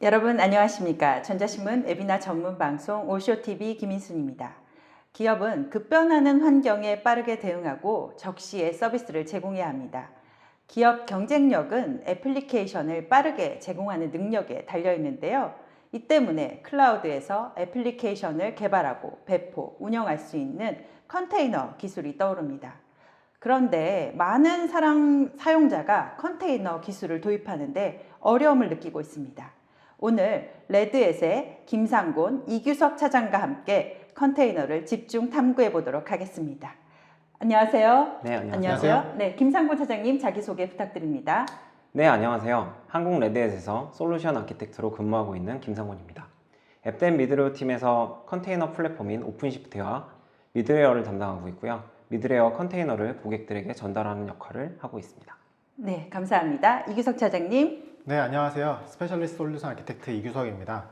여러분 안녕하십니까. 전자신문 웨비나 전문 방송 오쇼TV 김인순입니다. 기업은 급변하는 환경에 빠르게 대응하고 적시에 서비스를 제공해야 합니다. 기업 경쟁력은 애플리케이션을 빠르게 제공하는 능력에 달려 있는데요. 이 때문에 클라우드에서 애플리케이션을 개발하고 배포, 운영할 수 있는 컨테이너 기술이 떠오릅니다. 그런데 많은 사용자가 컨테이너 기술을 도입하는데 어려움을 느끼고 있습니다. 오늘 레드햇의 김상곤, 이규석 차장과 함께 컨테이너를 집중 탐구해 보도록 하겠습니다. 안녕하세요. 네, 안녕하세요. 네, 김상곤 차장님 자기소개 부탁드립니다. 네, 안녕하세요. 한국 레드햇에서 솔루션 아키텍트로 근무하고 있는 김상곤입니다. 앱덴 미드웨어 팀에서 컨테이너 플랫폼인 오픈시프트와 미드웨어를 담당하고 있고요. 미드웨어 컨테이너를 고객들에게 전달하는 역할을 하고 있습니다. 네, 감사합니다. 이규석 차장님. 네, 안녕하세요. 스페셜리스트 솔루션 아키텍트 이규석입니다.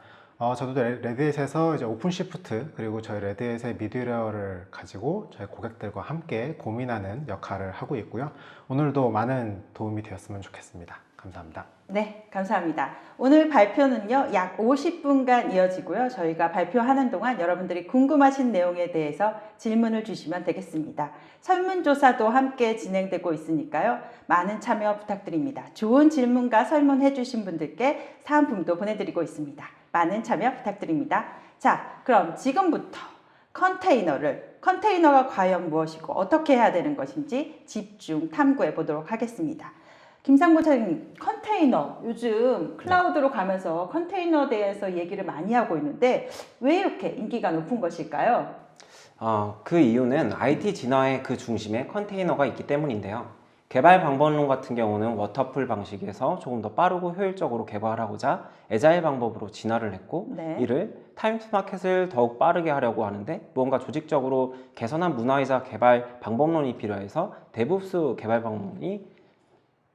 저도 레드햇에서 이제 오픈시프트 그리고 저희 레드햇의 미드웨어를 가지고 저희 고객들과 함께 고민하는 역할을 하고 있고요. 오늘도 많은 도움이 되었으면 좋겠습니다. 감사합니다. 네, 감사합니다. 오늘 발표는요, 약 50분간 이어지고요. 저희가 발표하는 동안 여러분들이 궁금하신 내용에 대해서 질문을 주시면 되겠습니다. 설문조사도 함께 진행되고 있으니까요. 많은 참여 부탁드립니다. 좋은 질문과 설문해 주신 분들께 사은품도 보내드리고 있습니다. 많은 참여 부탁드립니다. 자, 그럼 지금부터 컨테이너가 과연 무엇이고 어떻게 해야 되는 것인지 집중 탐구해 보도록 하겠습니다. 김상곤 차장님, 컨테이너 요즘 클라우드로 가면서 컨테이너에 대해서 얘기를 많이 하고 있는데 왜 이렇게 인기가 높은 것일까요? 그 이유는 IT 진화의 그 중심에 컨테이너가 있기 때문인데요. 개발 방법론 같은 경우는 워터풀 방식에서 조금 더 빠르고 효율적으로 개발하고자 애자일 방법으로 진화를 했고, 네. 이를 타임 투 마켓을 더욱 빠르게 하려고 하는데 무언가 조직적으로 개선한 문화이자 개발 방법론이 필요해서 데브옵스 개발 방법론이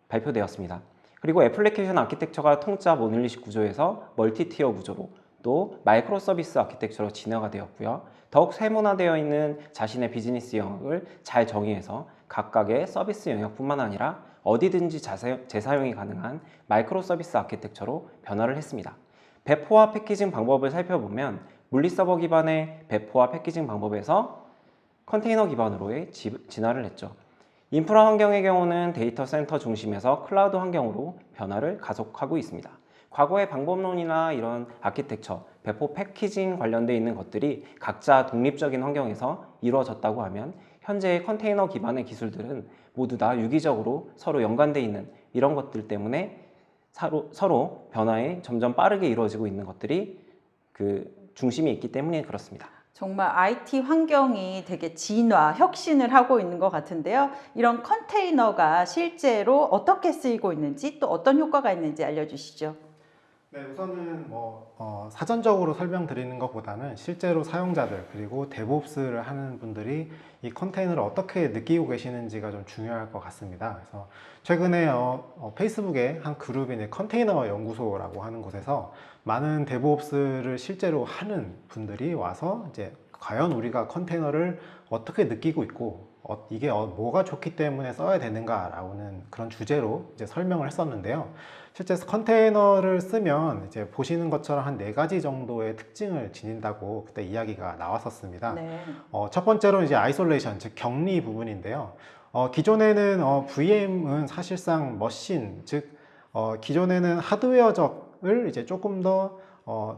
발표되었습니다. 그리고 애플리케이션 아키텍처가 통짜 모듈리식 구조에서 멀티티어 구조로 또 마이크로 서비스 아키텍처로 진화가 되었고요. 더욱 세분화되어 있는 자신의 비즈니스 영역을 잘 정의해서 각각의 서비스 영역뿐만 아니라 어디든지 재사용이 가능한 마이크로 서비스 아키텍처로 변화를 했습니다. 배포와 패키징 방법을 살펴보면 물리서버 기반의 배포와 패키징 방법에서 컨테이너 기반으로의 진화를 했죠. 인프라 환경의 경우는 데이터 센터 중심에서 클라우드 환경으로 변화를 가속하고 있습니다. 과거의 방법론이나 이런 아키텍처, 배포 패키징 관련되어 있는 것들이 각자 독립적인 환경에서 이루어졌다고 하면 현재의 컨테이너 기반의 기술들은 모두 다 유기적으로 서로 연관되어 있는 이런 것들 때문에 서로 변화에 점점 빠르게 이루어지고 있는 것들이 그 중심이 있기 때문에 그렇습니다. 정말 IT 환경이 되게 진화, 혁신을 하고 있는 것 같은데요. 이런 컨테이너가 실제로 어떻게 쓰이고 있는지 또 어떤 효과가 있는지 알려주시죠. 네, 우선은 사전적으로 설명드리는 것보다는 실제로 사용자들 그리고 데브옵스를 하는 분들이 이 컨테이너를 어떻게 느끼고 계시는지가 좀 중요할 것 같습니다. 그래서 최근에 페이스북에 한 그룹인 컨테이너 연구소라고 하는 곳에서 많은 데브옵스를 실제로 하는 분들이 와서 이제 과연 우리가 컨테이너를 어떻게 느끼고 있고 이게 뭐가 좋기 때문에 써야 되는가라는 그런 주제로 이제 설명을 했었는데요. 실제 컨테이너를 쓰면 이제 보시는 것처럼 한 4가지 정도의 특징을 지닌다고 그때 이야기가 나왔었습니다. 네. 첫 번째로 이제 아이솔레이션, 즉 격리 부분인데요. 기존에는 VM은 사실상 머신, 즉 기존에는 하드웨어적을 이제 조금 더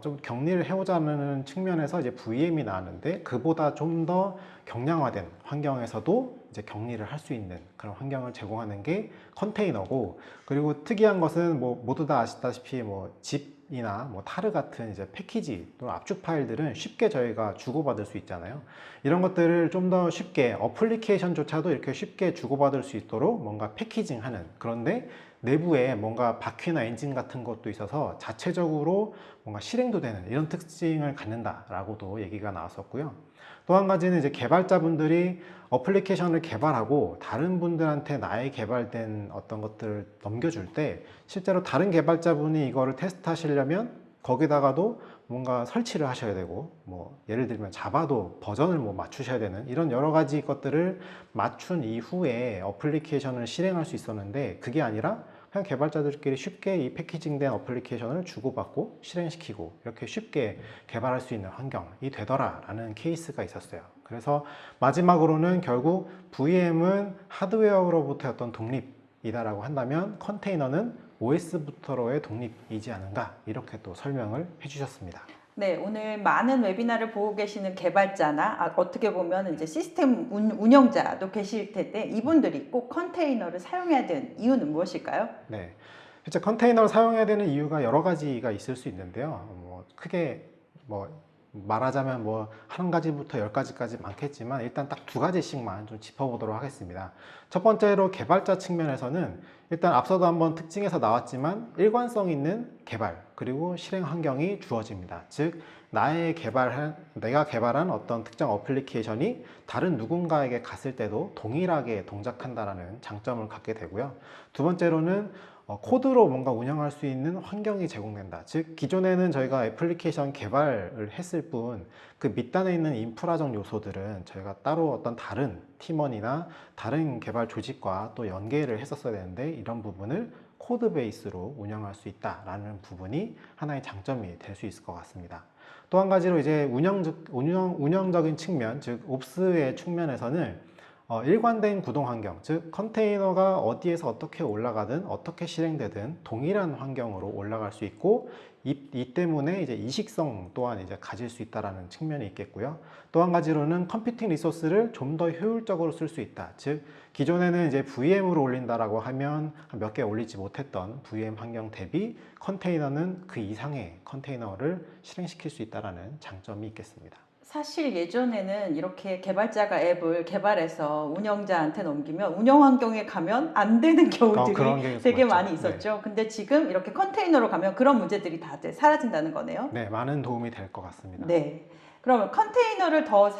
좀 격리를 해오자는 측면에서 이제 VM이 나왔는데 그보다 좀 더 경량화된 환경에서도 이제 격리를 할 수 있는 그런 환경을 제공하는 게 컨테이너고, 그리고 특이한 것은 모두 다 아시다시피 집이나 타르 같은 이제 패키지 또는 압축 파일들은 쉽게 저희가 주고받을 수 있잖아요. 이런 것들을 좀 더 쉽게 어플리케이션조차도 이렇게 쉽게 주고받을 수 있도록 뭔가 패키징하는, 그런데 내부에 뭔가 바퀴나 엔진 같은 것도 있어서 자체적으로 뭔가 실행도 되는 이런 특징을 갖는다라고도 얘기가 나왔었고요. 또 한 가지는 이제 개발자분들이 어플리케이션을 개발하고 다른 분들한테 나의 개발된 어떤 것들을 넘겨줄 때 실제로 다른 개발자분이 이거를 테스트하시려면 거기다가도 뭔가 설치를 하셔야 되고, 예를 들면 자바도 버전을 맞추셔야 되는 이런 여러 가지 것들을 맞춘 이후에 어플리케이션을 실행할 수 있었는데, 그게 아니라 그냥 개발자들끼리 쉽게 이 패키징된 어플리케이션을 주고받고 실행시키고 이렇게 쉽게 개발할 수 있는 환경이 되더라라는 케이스가 있었어요. 그래서 마지막으로는 결국 VM은 하드웨어로부터의 어떤 독립이다라고 한다면 컨테이너는 OS부터로의 독립이지 않은가 이렇게 또 설명을 해주셨습니다. 네, 오늘 많은 웨비나를 보고 계시는 개발자나 어떻게 보면 이제 시스템 운영자도 계실 텐데 이분들이 꼭 컨테이너를 사용해야 되는 이유는 무엇일까요? 네, 실제 컨테이너를 사용해야 되는 이유가 여러 가지가 있을 수 있는데요. 크게 말하자면 한 가지부터 10가지까지 많겠지만 일단 딱 2가지씩만 좀 짚어보도록 하겠습니다. 첫 번째로 개발자 측면에서는 일단 앞서도 한번 특징에서 나왔지만 일관성 있는 개발 그리고 실행 환경이 주어집니다. 즉 내가 개발한 어떤 특정 어플리케이션이 다른 누군가에게 갔을 때도 동일하게 동작한다라는 장점을 갖게 되고요. 두 번째로는 코드로 뭔가 운영할 수 있는 환경이 제공된다. 즉 기존에는 저희가 애플리케이션 개발을 했을 뿐 그 밑단에 있는 인프라적 요소들은 저희가 따로 어떤 다른 팀원이나 다른 개발 조직과 또 연계를 했었어야 되는데 이런 부분을 코드 베이스로 운영할 수 있다라는 부분이 하나의 장점이 될 수 있을 것 같습니다. 또 한 가지로 이제 운영적인 측면, 즉 옵스의 측면에서는 일관된 구동 환경, 즉 컨테이너가 어디에서 어떻게 올라가든 어떻게 실행되든 동일한 환경으로 올라갈 수 있고 이 때문에 이제 이식성 또한 이제 가질 수 있다라는 측면이 있겠고요. 또 한 가지로는 컴퓨팅 리소스를 좀 더 효율적으로 쓸 수 있다. 즉 기존에는 이제 VM으로 올린다라고 하면 몇 개 올리지 못했던 VM 환경 대비 컨테이너는 그 이상의 컨테이너를 실행시킬 수 있다라는 장점이 있겠습니다. 사실 예전에는 이렇게 개발자가 앱을 개발해서 운영자한테 넘기면 운영 환경에 가면 안 되는 경우들이 그런 게 되게 맞죠. 많이 있었죠. 근데 지금 이렇게 컨테이너로 가면 그런 문제들이 다들 사라진다는 거네요. 네, 많은 도움이 될 것 같습니다. 네. 그러면 컨테이너를 더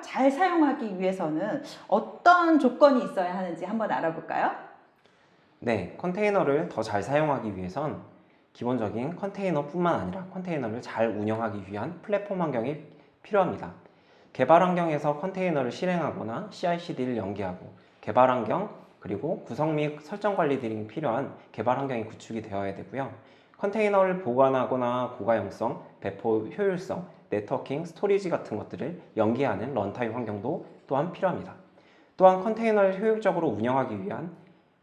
잘 사용하기 위해서는 어떤 조건이 있어야 하는지 한번 알아볼까요? 네, 컨테이너를 더 잘 사용하기 위해선 기본적인 컨테이너뿐만 아니라 컨테이너를 잘 운영하기 위한 플랫폼 환경이 필요합니다. 개발 환경에서 컨테이너를 실행하거나 CI/CD를 연계하고 개발 환경 그리고 구성 및 설정 관리 등이 필요한 개발 환경이 구축이 되어야 되고요. 컨테이너를 보관하거나 고가용성, 배포 효율성, 네트워킹, 스토리지 같은 것들을 연계하는 런타임 환경도 또한 필요합니다. 또한 컨테이너를 효율적으로 운영하기 위한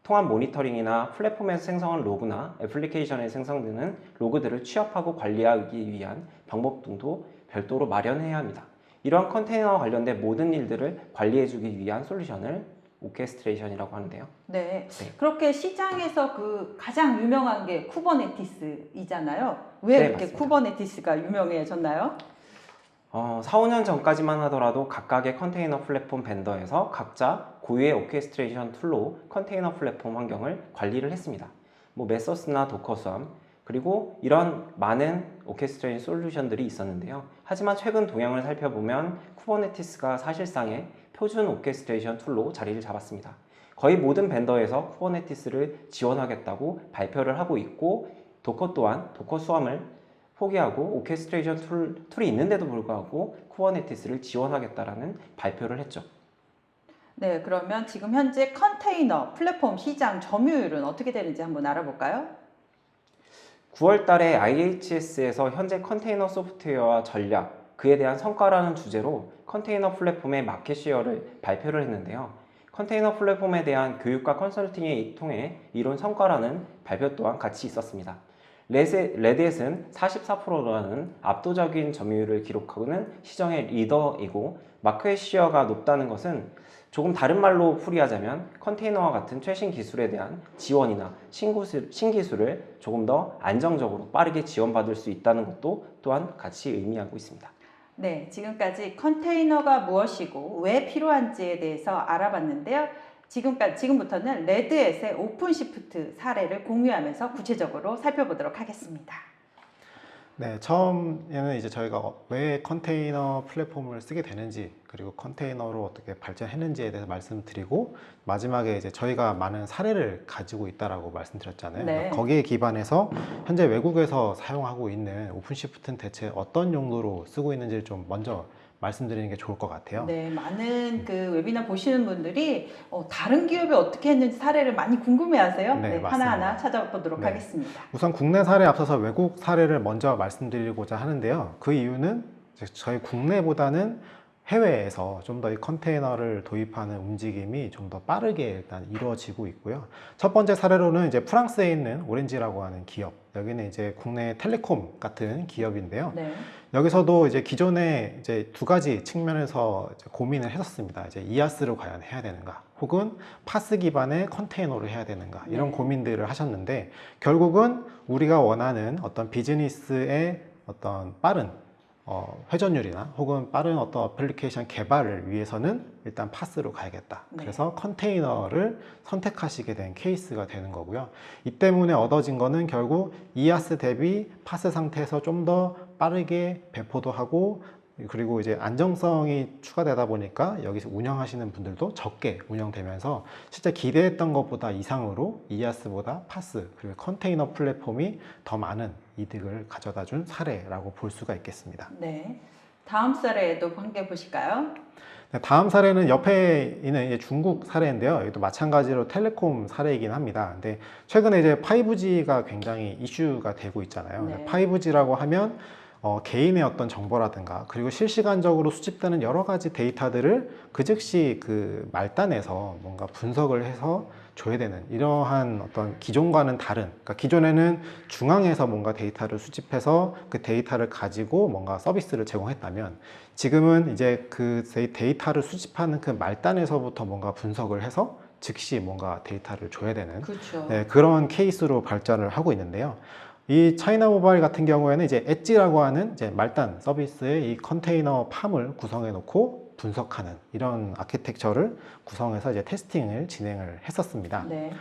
통합 모니터링이나 플랫폼에서 생성한 로그나 애플리케이션에 생성되는 로그들을 취합하고 관리하기 위한 방법 등도 별도로 마련해야 합니다. 이러한 컨테이너와 관련된 모든 일들을 관리해주기 위한 솔루션을 오케스트레이션이라고 하는데요. 네. 네. 그렇게 시장에서 그 가장 유명한 게 쿠버네티스이잖아요. 왜 네, 그렇게 맞습니다. 쿠버네티스가 유명해졌나요? 4, 5년 전까지만 하더라도 각각의 컨테이너 플랫폼 벤더에서 각자 고유의 오케스트레이션 툴로 컨테이너 플랫폼 환경을 관리를 했습니다. 메서스나 도커스암 그리고 이런 많은 오케스트레이션 솔루션들이 있었는데요. 하지만 최근 동향을 살펴보면 쿠버네티스가 사실상의 표준 오케스트레이션 툴로 자리를 잡았습니다. 거의 모든 벤더에서 쿠버네티스를 지원하겠다고 발표를 하고 있고 도커 또한 도커 수함을 포기하고 오케스트레이션 툴이 있는데도 불구하고 쿠버네티스를 지원하겠다라는 발표를 했죠. 네, 그러면 지금 현재 컨테이너 플랫폼 시장 점유율은 어떻게 되는지 한번 알아볼까요? 9월 달에 IHS에서 현재 컨테이너 소프트웨어와 전략, 그에 대한 성과라는 주제로 컨테이너 플랫폼의 마켓 시어를 발표를 했는데요. 컨테이너 플랫폼에 대한 교육과 컨설팅을 통해 이룬 성과라는 발표 또한 같이 있었습니다. 레드햇은 44%라는 압도적인 점유율을 기록하고는 시장의 리더이고 마켓 시어가 높다는 것은 조금 다른 말로 풀이하자면 컨테이너와 같은 최신 기술에 대한 지원이나 신기술을 조금 더 안정적으로 빠르게 지원받을 수 있다는 것도 또한 같이 의미하고 있습니다. 네, 지금까지 컨테이너가 무엇이고 왜 필요한지에 대해서 알아봤는데요. 지금부터는 레드햇의 오픈시프트 사례를 공유하면서 구체적으로 살펴보도록 하겠습니다. 네, 처음에는 이제 저희가 왜 컨테이너 플랫폼을 쓰게 되는지 그리고 컨테이너로 어떻게 발전했는지에 대해서 말씀드리고 마지막에 이제 저희가 많은 사례를 가지고 있다라고 말씀드렸잖아요. 네. 거기에 기반해서 현재 외국에서 사용하고 있는 오픈시프트는 대체 어떤 용도로 쓰고 있는지를 좀 먼저 말씀드리는 게 좋을 것 같아요. 네, 많은 그 웨비나 보시는 분들이 다른 기업이 어떻게 했는지 사례를 많이 궁금해하세요. 네, 네, 맞습니다. 하나하나 찾아보도록 네. 하겠습니다. 우선 국내 사례에 앞서서 외국 사례를 먼저 말씀드리고자 하는데요. 그 이유는 이제 저희 국내보다는 해외에서 좀 더 이 컨테이너를 도입하는 움직임이 좀 더 빠르게 일단 이루어지고 있고요. 첫 번째 사례로는 이제 프랑스에 있는 오렌지라고 하는 기업. 여기는 이제 국내 텔레콤 같은 기업인데요. 네, 여기서도 이제 기존에 이제 두 가지 측면에서 이제 고민을 했었습니다. 이제 이아스를 과연 해야 되는가, 혹은 파스 기반의 컨테이너로 해야 되는가, 이런 네. 고민들을 하셨는데, 결국은 우리가 원하는 어떤 비즈니스의 어떤 빠른 회전율이나 혹은 빠른 어떤 어플리케이션 개발을 위해서는 일단 파스로 가야겠다. 네. 그래서 컨테이너를 선택하시게 된 케이스가 되는 거고요. 이 때문에 얻어진 거는 결국 이아스 대비 파스 상태에서 좀 더 빠르게 배포도 하고, 그리고 이제 안정성이 추가되다 보니까 여기서 운영하시는 분들도 적게 운영되면서 실제 기대했던 것보다 이상으로 이아스보다 파스, 그리고 컨테이너 플랫폼이 더 많은 이득을 가져다 준 사례라고 볼 수가 있겠습니다. 네. 다음 사례도 함께 보실까요? 다음 사례는 옆에 있는 이제 중국 사례인데요. 이것도 마찬가지로 텔레콤 사례이긴 합니다. 근데 최근에 이제 5G가 굉장히 이슈가 되고 있잖아요. 네. 5G라고 하면 개인의 어떤 정보라든가, 그리고 실시간적으로 수집되는 여러 가지 데이터들을 그 즉시 그 말단에서 뭔가 분석을 해서 줘야 되는 이러한 어떤 기존과는 다른, 그러니까 기존에는 중앙에서 뭔가 데이터를 수집해서 그 데이터를 가지고 뭔가 서비스를 제공했다면, 지금은 이제 그 데이터를 수집하는 그 말단에서부터 뭔가 분석을 해서 즉시 뭔가 데이터를 줘야 되는 그렇죠. 네, 그런 케이스로 발전을 하고 있는데요. 이 차이나 모바일 같은 경우에는 이제 엣지라고 하는 이제 말단 서비스의 이 컨테이너 팜을 구성해 놓고 분석하는 이런 아키텍처를 구성해서 이제 테스팅을 진행을 했었습니다. 네.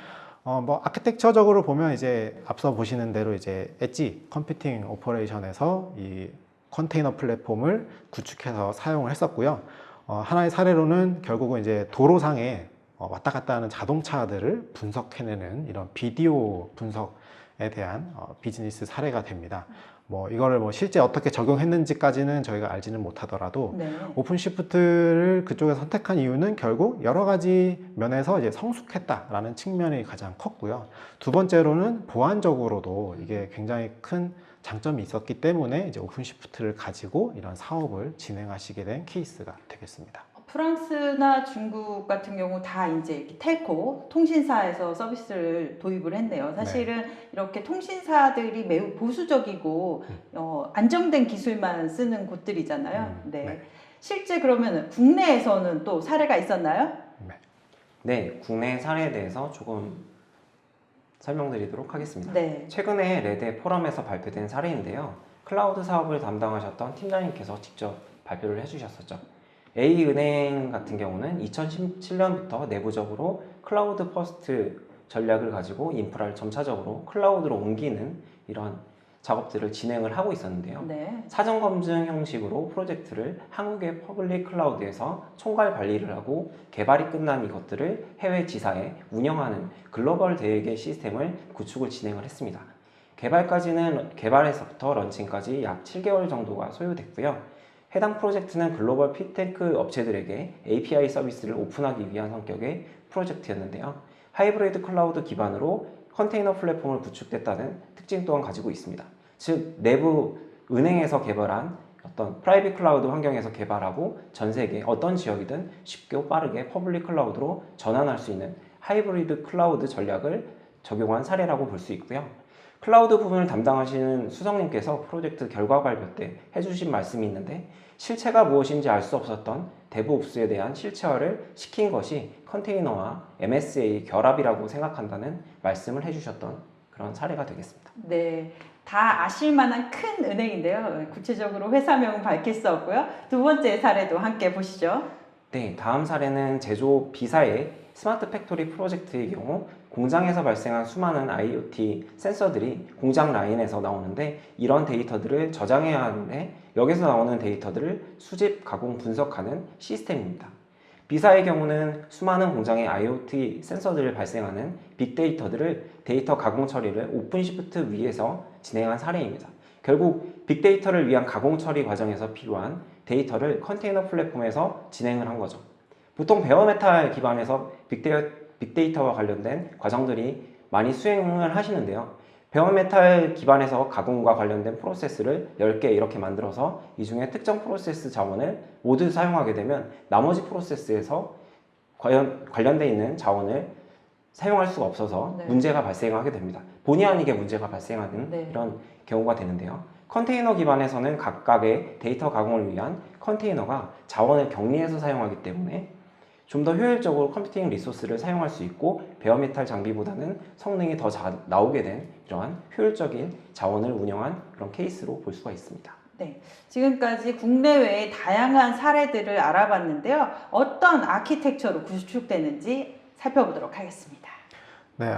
뭐 아키텍처적으로 보면 이제 앞서 보시는 대로 이제 엣지 컴퓨팅 오퍼레이션에서 이 컨테이너 플랫폼을 구축해서 사용을 했었고요. 하나의 사례로는 결국은 이제 도로상에 왔다 갔다 하는 자동차들을 분석해내는 이런 비디오 분석에 대한 비즈니스 사례가 됩니다. 뭐 이거를 뭐 실제 어떻게 적용했는지까지는 저희가 알지는 못하더라도 네. 오픈시프트를 그쪽에 선택한 이유는 결국 여러 가지 면에서 이제 성숙했다라는 측면이 가장 컸고요. 두 번째로는 보안적으로도 이게 굉장히 큰 장점이 있었기 때문에 이제 오픈시프트를 가지고 이런 사업을 진행하시게 된 케이스가 되겠습니다. 프랑스나 중국 같은 경우 다 이제 이렇게 텔코 통신사에서 서비스를 도입을 했네요. 사실은 이렇게 통신사들이 매우 보수적이고 안정된 기술만 쓰는 곳들이잖아요. 네. 네. 실제 그러면 국내에서는 또 사례가 있었나요? 네, 국내 사례에 대해서 조금 설명드리도록 하겠습니다. 네. 최근에 레드 포럼에서 발표된 사례인데요. 클라우드 사업을 담당하셨던 팀장님께서 직접 발표를 해주셨었죠. A은행 같은 경우는 2017년부터 내부적으로 클라우드 퍼스트 전략을 가지고 인프라를 점차적으로 클라우드로 옮기는 이런 작업들을 진행을 하고 있었는데요. 네. 사전 검증 형식으로 프로젝트를 한국의 퍼블릭 클라우드에서 총괄 관리를 하고 개발이 끝난 이것들을 해외 지사에 운영하는 글로벌 대역의 시스템을 구축을 진행을 했습니다. 개발에서부터 런칭까지 약 7개월 정도가 소요됐고요. 해당 프로젝트는 글로벌 핏테크 업체들에게 API 서비스를 오픈하기 위한 성격의 프로젝트였는데요. 하이브리드 클라우드 기반으로 컨테이너 플랫폼을 구축됐다는 특징 또한 가지고 있습니다. 즉 내부 은행에서 개발한 어떤 프라이빗 클라우드 환경에서 개발하고 전 세계 어떤 지역이든 쉽고 빠르게 퍼블릭 클라우드로 전환할 수 있는 하이브리드 클라우드 전략을 적용한 사례라고 볼 수 있고요. 클라우드 부분을 담당하시는 수석님께서 프로젝트 결과 발표 때 해주신 말씀이 있는데, 실체가 무엇인지 알 수 없었던 데브옵스에 대한 실체화를 시킨 것이 컨테이너와 MSA 결합이라고 생각한다는 말씀을 해주셨던 그런 사례가 되겠습니다. 네. 다 아실 만한 큰 은행인데요. 구체적으로 회사명은 밝힐 수 없고요. 두 번째 사례도 함께 보시죠. 네, 다음 사례는 제조 B사의 스마트 팩토리 프로젝트의 경우 공장에서 발생한 수많은 IoT 센서들이 공장 라인에서 나오는데, 이런 데이터들을 저장해야 하는데 여기서 나오는 데이터들을 수집, 가공, 분석하는 시스템입니다. B사의 경우는 수많은 공장의 IoT 센서들을 발생하는 빅데이터들을 데이터 가공 처리를 오픈시프트 위에서 진행한 사례입니다. 결국 빅데이터를 위한 가공 처리 과정에서 필요한 데이터를 컨테이너 플랫폼에서 진행을 한 거죠. 보통 베어메탈 기반에서 빅데이터와 관련된 과정들이 많이 수행을 하시는데요. 베어메탈 기반에서 가공과 관련된 프로세스를 10개 이렇게 만들어서 이 중에 특정 프로세스 자원을 모두 사용하게 되면 나머지 프로세스에서 관련되어 있는 자원을 사용할 수가 없어서 네. 문제가 발생하게 됩니다. 본의 아니게 문제가 발생하는 네. 이런 경우가 되는데요. 컨테이너 기반에서는 각각의 데이터 가공을 위한 컨테이너가 자원을 격리해서 사용하기 때문에 좀 더 효율적으로 컴퓨팅 리소스를 사용할 수 있고 베어메탈 장비보다는 성능이 더 나오게 된 이러한 효율적인 자원을 운영한 그런 케이스로 볼 수가 있습니다. 네, 지금까지 국내외의 다양한 사례들을 알아봤는데요. 어떤 아키텍처로 구축되는지 살펴보도록 하겠습니다. 네,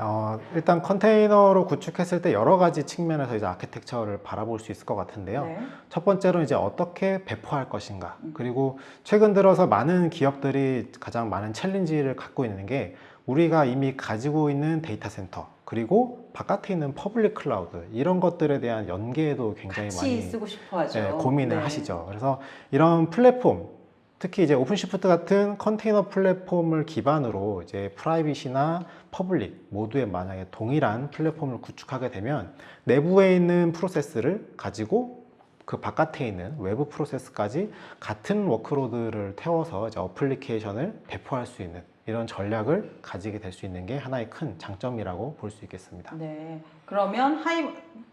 일단 컨테이너로 구축했을 때 여러 가지 측면에서 이제 아키텍처를 바라볼 수 있을 것 같은데요. 네. 첫 번째로 이제 어떻게 배포할 것인가. 그리고 최근 들어서 많은 기업들이 가장 많은 챌린지를 갖고 있는 게 우리가 이미 가지고 있는 데이터 센터, 그리고 바깥에 있는 퍼블릭 클라우드, 이런 것들에 대한 연계에도 굉장히 같이 많이 쓰고 싶어 하죠. 고민을 네. 하시죠. 그래서 이런 플랫폼, 특히 이제 오픈시프트 같은 컨테이너 플랫폼을 기반으로 이제 프라이빗이나 퍼블릭 모두에 만약에 동일한 플랫폼을 구축하게 되면 내부에 있는 프로세스를 가지고 그 바깥에 있는 외부 프로세스까지 같은 워크로드를 태워서 이제 어플리케이션을 배포할 수 있는 이런 전략을 가지게 될 수 있는 게 하나의 큰 장점이라고 볼 수 있겠습니다. 네, 그러면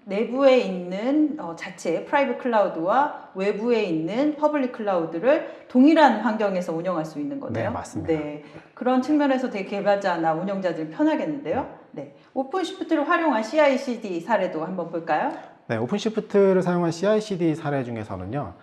내부에 있는 자체 프라이빗 클라우드와 외부에 있는 퍼블릭 클라우드를 동일한 환경에서 운영할 수 있는 거네요. 네, 맞습니다. 네, 그런 측면에서 되게 개발자나 운영자들 편하겠는데요. 네, 오픈시프트를 활용한 CI/CD 사례도 한번 볼까요? 네, 오픈시프트를 사용한 CI/CD 사례 중에서는요,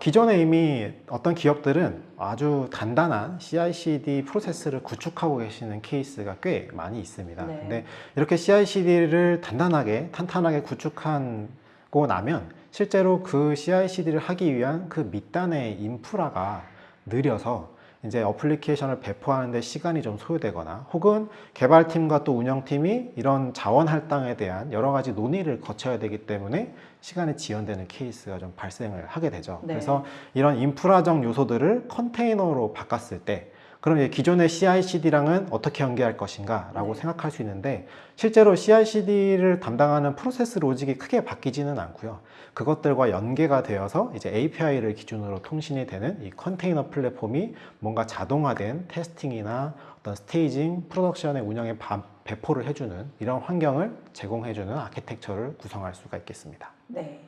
기존에 이미 어떤 기업들은 아주 단단한 CI/CD 프로세스를 구축하고 계시는 케이스가 꽤 많이 있습니다. 네. 근데 이렇게 CI/CD를 탄탄하게 구축하고 나면 실제로 그 CI/CD를 하기 위한 그 밑단의 인프라가 느려서 이제 어플리케이션을 배포하는 데 시간이 좀 소요되거나 혹은 개발팀과 또 운영팀이 이런 자원 할당에 대한 여러 가지 논의를 거쳐야 되기 때문에 시간이 지연되는 케이스가 좀 발생을 하게 되죠. 네. 그래서 이런 인프라적 요소들을 컨테이너로 바꿨을 때 그럼 이제 기존의 CI/CD랑은 어떻게 연계할 것인가 라고 네. 생각할 수 있는데 실제로 CI/CD를 담당하는 프로세스 로직이 크게 바뀌지는 않고요. 그것들과 연계가 되어서 이제 API를 기준으로 통신이 되는 이 컨테이너 플랫폼이 뭔가 자동화된 테스팅이나 어떤 스테이징, 프로덕션의 운영에 배포를 해주는 이런 환경을 제공해주는 아키텍처를 구성할 수가 있겠습니다. 네.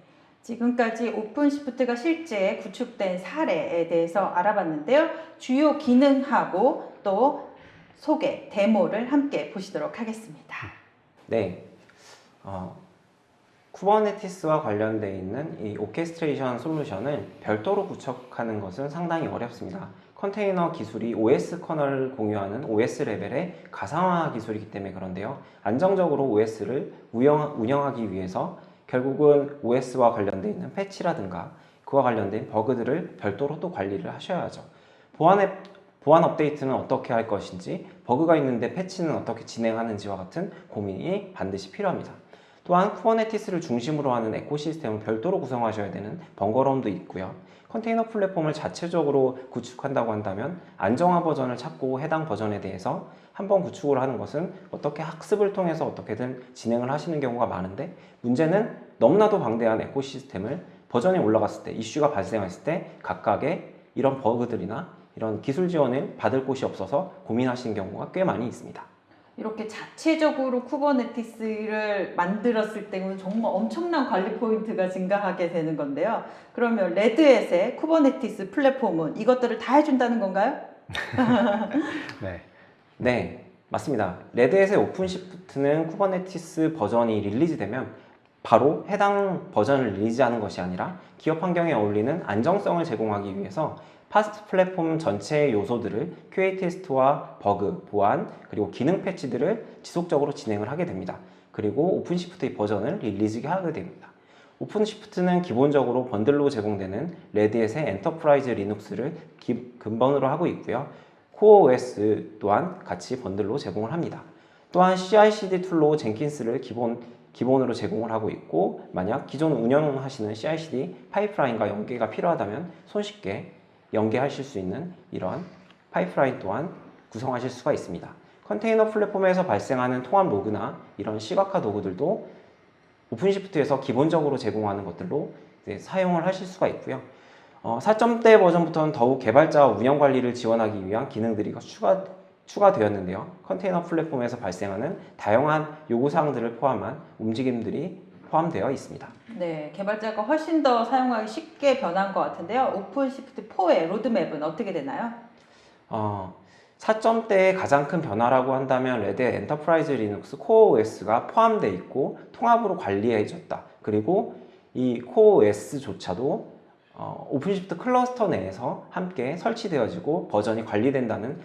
지금까지 오픈시프트가 실제 구축된 사례에 대해서 알아봤는데요. 주요 기능하고 또 소개, 데모를 함께 보시도록 하겠습니다. 네, 쿠버네티스와 관련되어 있는 이 오케스트레이션 솔루션을 별도로 구축하는 것은 상당히 어렵습니다. 컨테이너 기술이 OS 커널을 공유하는 OS 레벨의 가상화 기술이기 때문에 그런데요. 안정적으로 OS를 운영하기 위해서 결국은 OS와 관련되어 있는 패치라든가 그와 관련된 버그들을 별도로 또 관리를 하셔야 하죠. 보안 업데이트는 어떻게 할 것인지, 버그가 있는데 패치는 어떻게 진행하는지와 같은 고민이 반드시 필요합니다. 또한 쿠버네티스를 중심으로 하는 에코시스템을 별도로 구성하셔야 되는 번거로움도 있고요. 컨테이너 플랫폼을 자체적으로 구축한다고 한다면 안정화 버전을 찾고 해당 버전에 대해서 한번 구축을 하는 것은 어떻게 학습을 통해서 어떻게든 진행을 하시는 경우가 많은데 문제는 너무나도 방대한 에코시스템을 버전이 올라갔을 때, 이슈가 발생했을 때 각각의 이런 버그들이나 이런 기술 지원을 받을 곳이 없어서 고민하시는 경우가 꽤 많이 있습니다. 이렇게 자체적으로 쿠버네티스를 만들었을 때는 정말 엄청난 관리 포인트가 증가하게 되는 건데요. 그러면 레드햇의 쿠버네티스 플랫폼은 이것들을 다 해준다는 건가요? 네. 네, 맞습니다. 레드햇의 오픈시프트는 쿠버네티스 버전이 릴리즈되면 바로 해당 버전을 릴리즈하는 것이 아니라 기업 환경에 어울리는 안정성을 제공하기 위해서 파스트 플랫폼 전체의 요소들을 QA 테스트와 버그, 보안, 그리고 기능 패치들을 지속적으로 진행을 하게 됩니다. 그리고 오픈시프트의 버전을 릴리즈하게 하게 됩니다. 오픈시프트는 기본적으로 번들로 제공되는 레드햇의 엔터프라이즈 리눅스를 근본으로 하고 있고요. 코어 OS 또한 같이 번들로 제공을 합니다. 또한 CI/CD 툴로 젠킨스를 기본 기본으로 제공을 하고 있고, 만약 기존 운영하시는 CI/CD 파이프라인과 연계가 필요하다면 손쉽게 연계하실 수 있는 이런 파이프라인 또한 구성하실 수가 있습니다. 컨테이너 플랫폼에서 발생하는 통합 로그나 이런 시각화 도구들도 오픈시프트에서 기본적으로 제공하는 것들로 사용을 하실 수가 있고요. 4점대 버전부터는 더욱 개발자와 운영 관리를 지원하기 위한 기능들이 추가되었는데요. 컨테이너 플랫폼에서 발생하는 다양한 요구사항들을 포함한 움직임들이 포함되어 있습니다. 네, 개발자가 훨씬 더 사용하기 쉽게 변한 것 같은데요. 오픈시프트 4의 로드맵은 어떻게 되나요? 4점대의 가장 큰 변화라고 한다면 레드햇 엔터프라이즈 리눅스 코어 OS가 포함되어 있고 통합으로 관리해졌다. 그리고 이 코어 OS조차도 오픈시프트 클러스터 내에서 함께 설치되어지고 버전이 관리된다는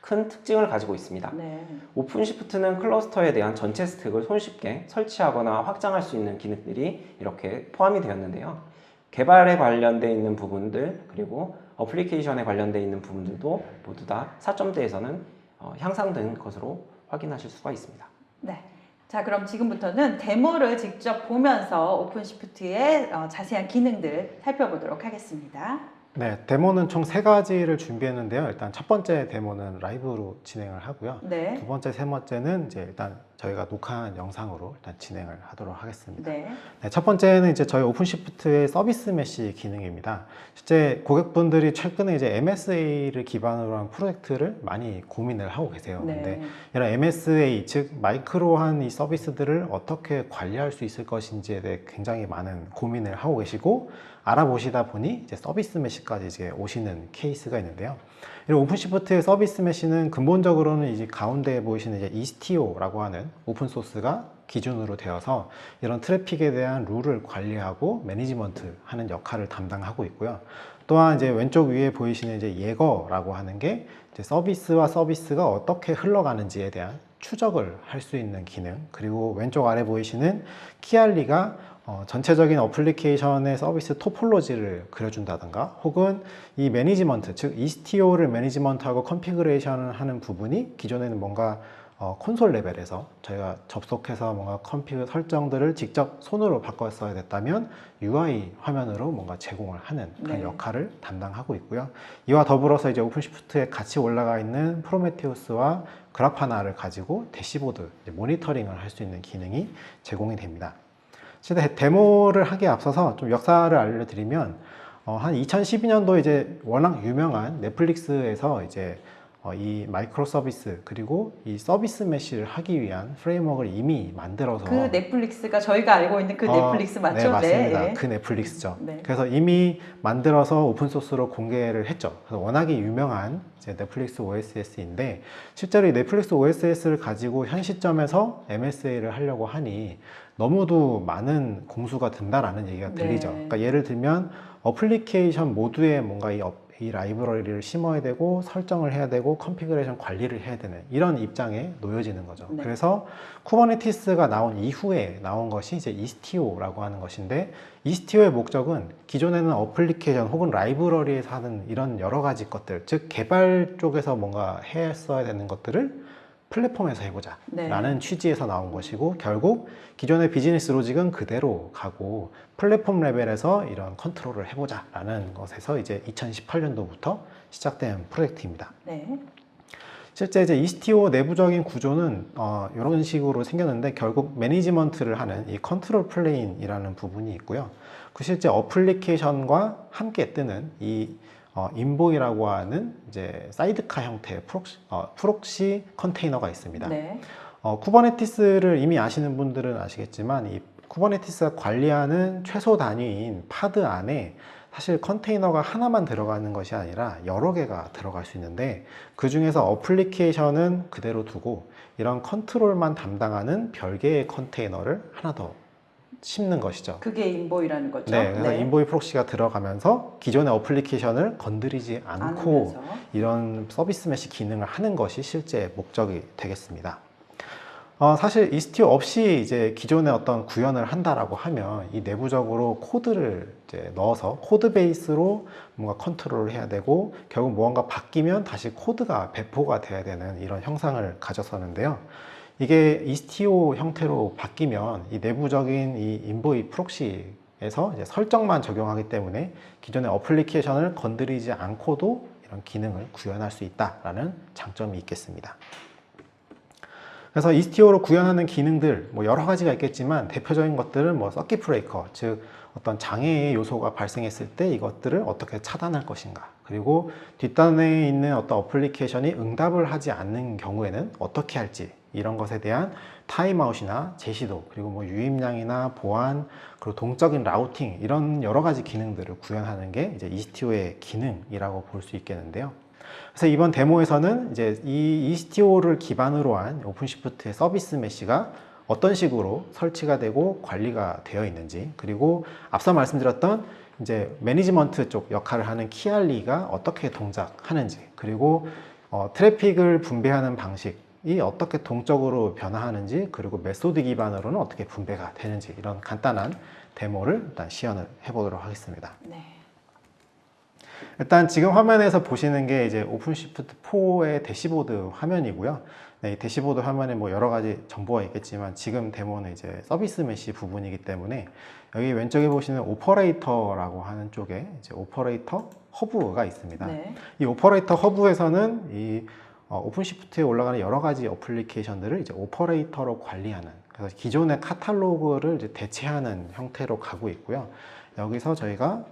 큰 특징을 가지고 있습니다. 네. 오픈시프트는 클러스터에 대한 전체 스택을 손쉽게 설치하거나 확장할 수 있는 기능들이 이렇게 포함이 되었는데요. 개발에 관련되어 있는 부분들 그리고 어플리케이션에 관련되어 있는 부분들도 모두 다 4점대에서는 향상된 것으로 확인하실 수가 있습니다. 네. 자, 그럼 지금부터는 데모를 직접 보면서 오픈시프트의 자세한 기능들 살펴보도록 하겠습니다. 네, 데모는 총 3가지를 준비했는데요. 일단 첫 번째 데모는 라이브로 진행을 하고요. 네. 두 번째, 세 번째는 이제 일단 저희가 녹화한 영상으로 일단 진행을 하도록 하겠습니다. 네. 네, 첫 번째는 이제 저희 오픈시프트의 서비스 메시 기능입니다. 실제 고객분들이 최근에 이제 MSA를 기반으로 한 프로젝트를 많이 고민을 하고 계세요. 네. 근데 이런 MSA, 즉 마이크로한 이 서비스들을 어떻게 관리할 수 있을 것인지에 대해 굉장히 많은 고민을 하고 계시고 알아보시다 보니 이제 서비스 메시까지 이제 오시는 케이스가 있는데요. 이 오픈시프트의 서비스 메시는 근본적으로는 이제 가운데에 보이시는 이제 istio라고 하는 오픈 소스가 기준으로 되어서 이런 트래픽에 대한 룰을 관리하고 매니지먼트 하는 역할을 담당하고 있고요. 또한 이제 왼쪽 위에 보이시는 이제 예거라고 하는 게 이제 서비스와 서비스가 어떻게 흘러가는지에 대한 추적을 할 수 있는 기능, 그리고 왼쪽 아래 보이시는 키알리가 전체적인 어플리케이션의 서비스 토폴로지를 그려준다든가 혹은 이 매니지먼트, 즉 istio를 매니지먼트하고 컨피그레이션을 하는 부분이 기존에는 뭔가 콘솔 레벨에서 저희가 접속해서 뭔가 컴퓨터 설정들을 직접 손으로 바꿨어야 됐다면 UI 화면으로 뭔가 제공을 하는 그런 네. 역할을 담당하고 있고요. 이와 더불어서 이제 오픈시프트에 같이 올라가 있는 프로메테우스와 그라파나를 가지고 대시보드, 모니터링을 할 수 있는 기능이 제공이 됩니다. 데모를 하기에 앞서서 좀 역사를 알려드리면 한 2012년도 이제 워낙 유명한 넷플릭스에서 이제 이 마이크로 서비스 그리고 이 서비스 메시를 하기 위한 프레임워크를 이미 만들어서 그 넷플릭스가 저희가 알고 있는 그 넷플릭스 맞죠? 네, 맞습니다. 네. 그 넷플릭스죠. 네. 그래서 이미 만들어서 오픈소스로 공개를 했죠. 그래서 워낙에 유명한 이제 넷플릭스 OSS인데 실제로 이 넷플릭스 OSS를 가지고 현 시점에서 MSA를 하려고 하니 너무도 많은 공수가 든다라는 얘기가 들리죠. 네. 그러니까 예를 들면 어플리케이션 모두에 뭔가 이 라이브러리를 심어야 되고 설정을 해야 되고 컨피그레이션 관리를 해야 되는 이런 입장에 놓여지는 거죠. 네. 그래서 쿠버네티스가 나온 이후에 나온 것이 이제 istio라고 하는 것인데 istio의 목적은 기존에는 어플리케이션 혹은 라이브러리에서 하는 이런 여러 가지 것들, 즉 개발 쪽에서 뭔가 했어야 되는 것들을 플랫폼에서 해보자 네. 라는 취지에서 나온 것이고 결국 기존의 비즈니스 로직은 그대로 가고 플랫폼 레벨에서 이런 컨트롤을 해보자 라는 것에서 이제 2018년도부터 시작된 프로젝트입니다. 네. 실제 이제 istio 내부적인 구조는 이런 식으로 생겼는데 결국 매니지먼트를 하는 이 컨트롤 플레인이라는 부분이 있고요. 그 실제 어플리케이션과 함께 뜨는 이 인보이라고 하는 이제 사이드카 형태의 프록시 컨테이너가 있습니다. 네. 쿠버네티스를 이미 아시는 분들은 아시겠지만 이 쿠버네티스가 관리하는 최소 단위인 파드 안에 사실 컨테이너가 하나만 들어가는 것이 아니라 여러 개가 들어갈 수 있는데 그 중에서 어플리케이션은 그대로 두고 이런 컨트롤만 담당하는 별개의 컨테이너를 하나 더 심는 것이죠. 그게 인보이라는 거죠. 네, 그래서 인보이 프록시가 들어가면서 기존의 어플리케이션을 건드리지 않고 않으면서. 이런 서비스 메시 기능을 하는 것이 실제 목적이 되겠습니다. 사실 istio 없이 이제 기존의 어떤 구현을 한다라고 하면 이 내부적으로 코드를 이제 넣어서 코드 베이스로 뭔가 컨트롤을 해야 되고 결국 무언가 바뀌면 다시 코드가 배포가 돼야 되는 이런 형상을 가졌었는데요. 이게 ECTO 형태로 바뀌면 이 내부적인 이 인보이 프록시에서 이제 설정만 적용하기 때문에 기존의 어플리케이션을 건드리지 않고도 이런 기능을 구현할 수 있다라는 장점이 있겠습니다. 그래서 ECTO로 구현하는 기능들 뭐 여러 가지가 있겠지만 대표적인 것들은 뭐 서킷 브레이커, 즉 어떤 장애의 요소가 발생했을 때 이것들을 어떻게 차단할 것인가, 그리고 뒷단에 있는 어떤 어플리케이션이 응답을 하지 않는 경우에는 어떻게 할지, 이런 것에 대한 타임아웃이나 제시도, 그리고 뭐 유입량이나 보안, 그리고 동적인 라우팅, 이런 여러 가지 기능들을 구현하는 게 이제 ECTO의 기능이라고 볼 수 있겠는데요. 그래서 이번 데모에서는 이제 이 ECTO를 기반으로 한 오픈시프트의 서비스 메시가 어떤 식으로 설치가 되고 관리가 되어 있는지, 그리고 앞서 말씀드렸던 이제 매니지먼트 쪽 역할을 하는 키알리가 어떻게 동작하는지, 그리고 트래픽을 분배하는 방식이 어떻게 동적으로 변화하는지, 그리고 메소드 기반으로는 어떻게 분배가 되는지, 이런 간단한 데모를 일단 시연을 해보도록 하겠습니다. 네. 일단 지금 화면에서 보시는 게 이제 오픈시프트 4의 대시보드 화면이고요. 네, 이 대시보드 화면에 뭐 여러 가지 정보가 있겠지만 지금 데모는 이제 서비스 메시 부분이기 때문에 여기 왼쪽에 보시는 오퍼레이터라고 하는 쪽에 이제 오퍼레이터 허브가 있습니다. 네. 이 오퍼레이터 허브에서는 이 오픈시프트에 올라가는 여러 가지 어플리케이션들을 이제 오퍼레이터로 관리하는, 그래서 기존의 카탈로그를 이제 대체하는 형태로 가고 있고요. 여기서 저희가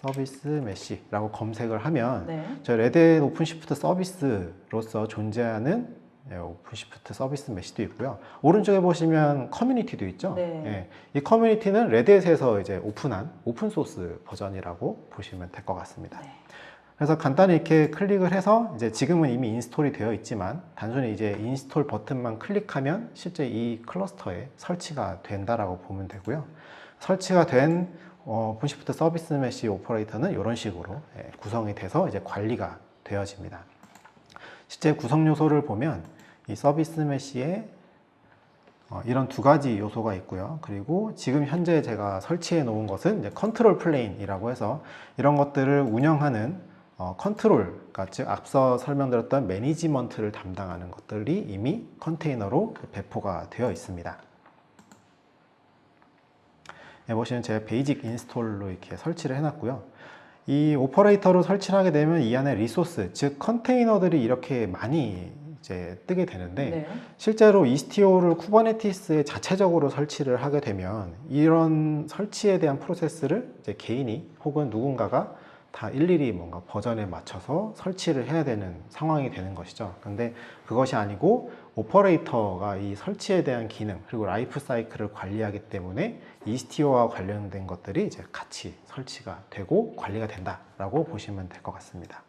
서비스 메시라고 검색을 하면 네. 저희 레드햇 오픈시프트 서비스로서 존재하는 오픈시프트 서비스 메시도 있고요. 오른쪽에 보시면 커뮤니티도 있죠. 네. 예, 이 커뮤니티는 레드햇에서 이제 오픈한 오픈소스 버전이라고 보시면 될 것 같습니다. 네. 그래서 간단히 이렇게 클릭을 해서 이제 지금은 이미 인스톨이 되어 있지만 단순히 이제 인스톨 버튼만 클릭하면 실제 이 클러스터에 설치가 된다라고 보면 되고요. 설치가 된 오픈시프트 서비스 메시 오퍼레이터는 이런 식으로 구성이 돼서 이제 관리가 되어집니다. 실제 구성 요소를 보면 이 서비스 메시에 이런 두 가지 요소가 있고요. 그리고 지금 현재 제가 설치해 놓은 것은 이제 컨트롤 플레인이라고 해서 이런 것들을 운영하는 컨트롤, 즉 앞서 설명드렸던 매니지먼트를 담당하는 것들이 이미 컨테이너로 배포가 되어 있습니다. 보시면 제가 베이직 인스톨로 이렇게 설치를 해놨고요. 이 오퍼레이터로 설치를 하게 되면 이 안에 리소스, 즉 컨테이너들이 이렇게 많이 이제 뜨게 되는데 네. 실제로 ECTO를 쿠버네티스에 자체적으로 설치를 하게 되면 이런 설치에 대한 프로세스를 이제 개인이 혹은 누군가가 다 일일이 뭔가 버전에 맞춰서 설치를 해야 되는 상황이 되는 것이죠. 그런데 그것이 아니고 오퍼레이터가 이 설치에 대한 기능 그리고 라이프 사이클을 관리하기 때문에 ECTO와 관련된 것들이 이제 같이 설치가 되고 관리가 된다라고 보시면 될 것 같습니다.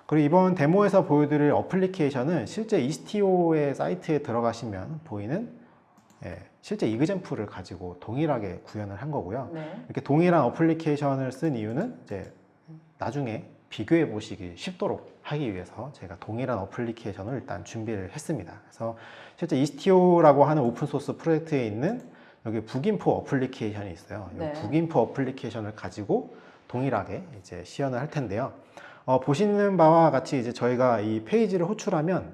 그리고 이번 데모에서 보여드릴 어플리케이션은 실제 ECTO의 사이트에 들어가시면 보이는 실제 이그젠플을 가지고 동일하게 구현을 한 거고요. 네. 이렇게 동일한 어플리케이션을 쓴 이유는 이제 나중에 비교해 보시기 쉽도록 하기 위해서 제가 동일한 어플리케이션을 일단 준비를 했습니다. 그래서 실제 ECTO라고 하는 오픈소스 프로젝트에 있는 여기 북인포 어플리케이션이 있어요. 네. 이 북인포 어플리케이션을 가지고 동일하게 이제 시연을 할 텐데요. 보시는 바와 같이 이제 저희가 이 페이지를 호출하면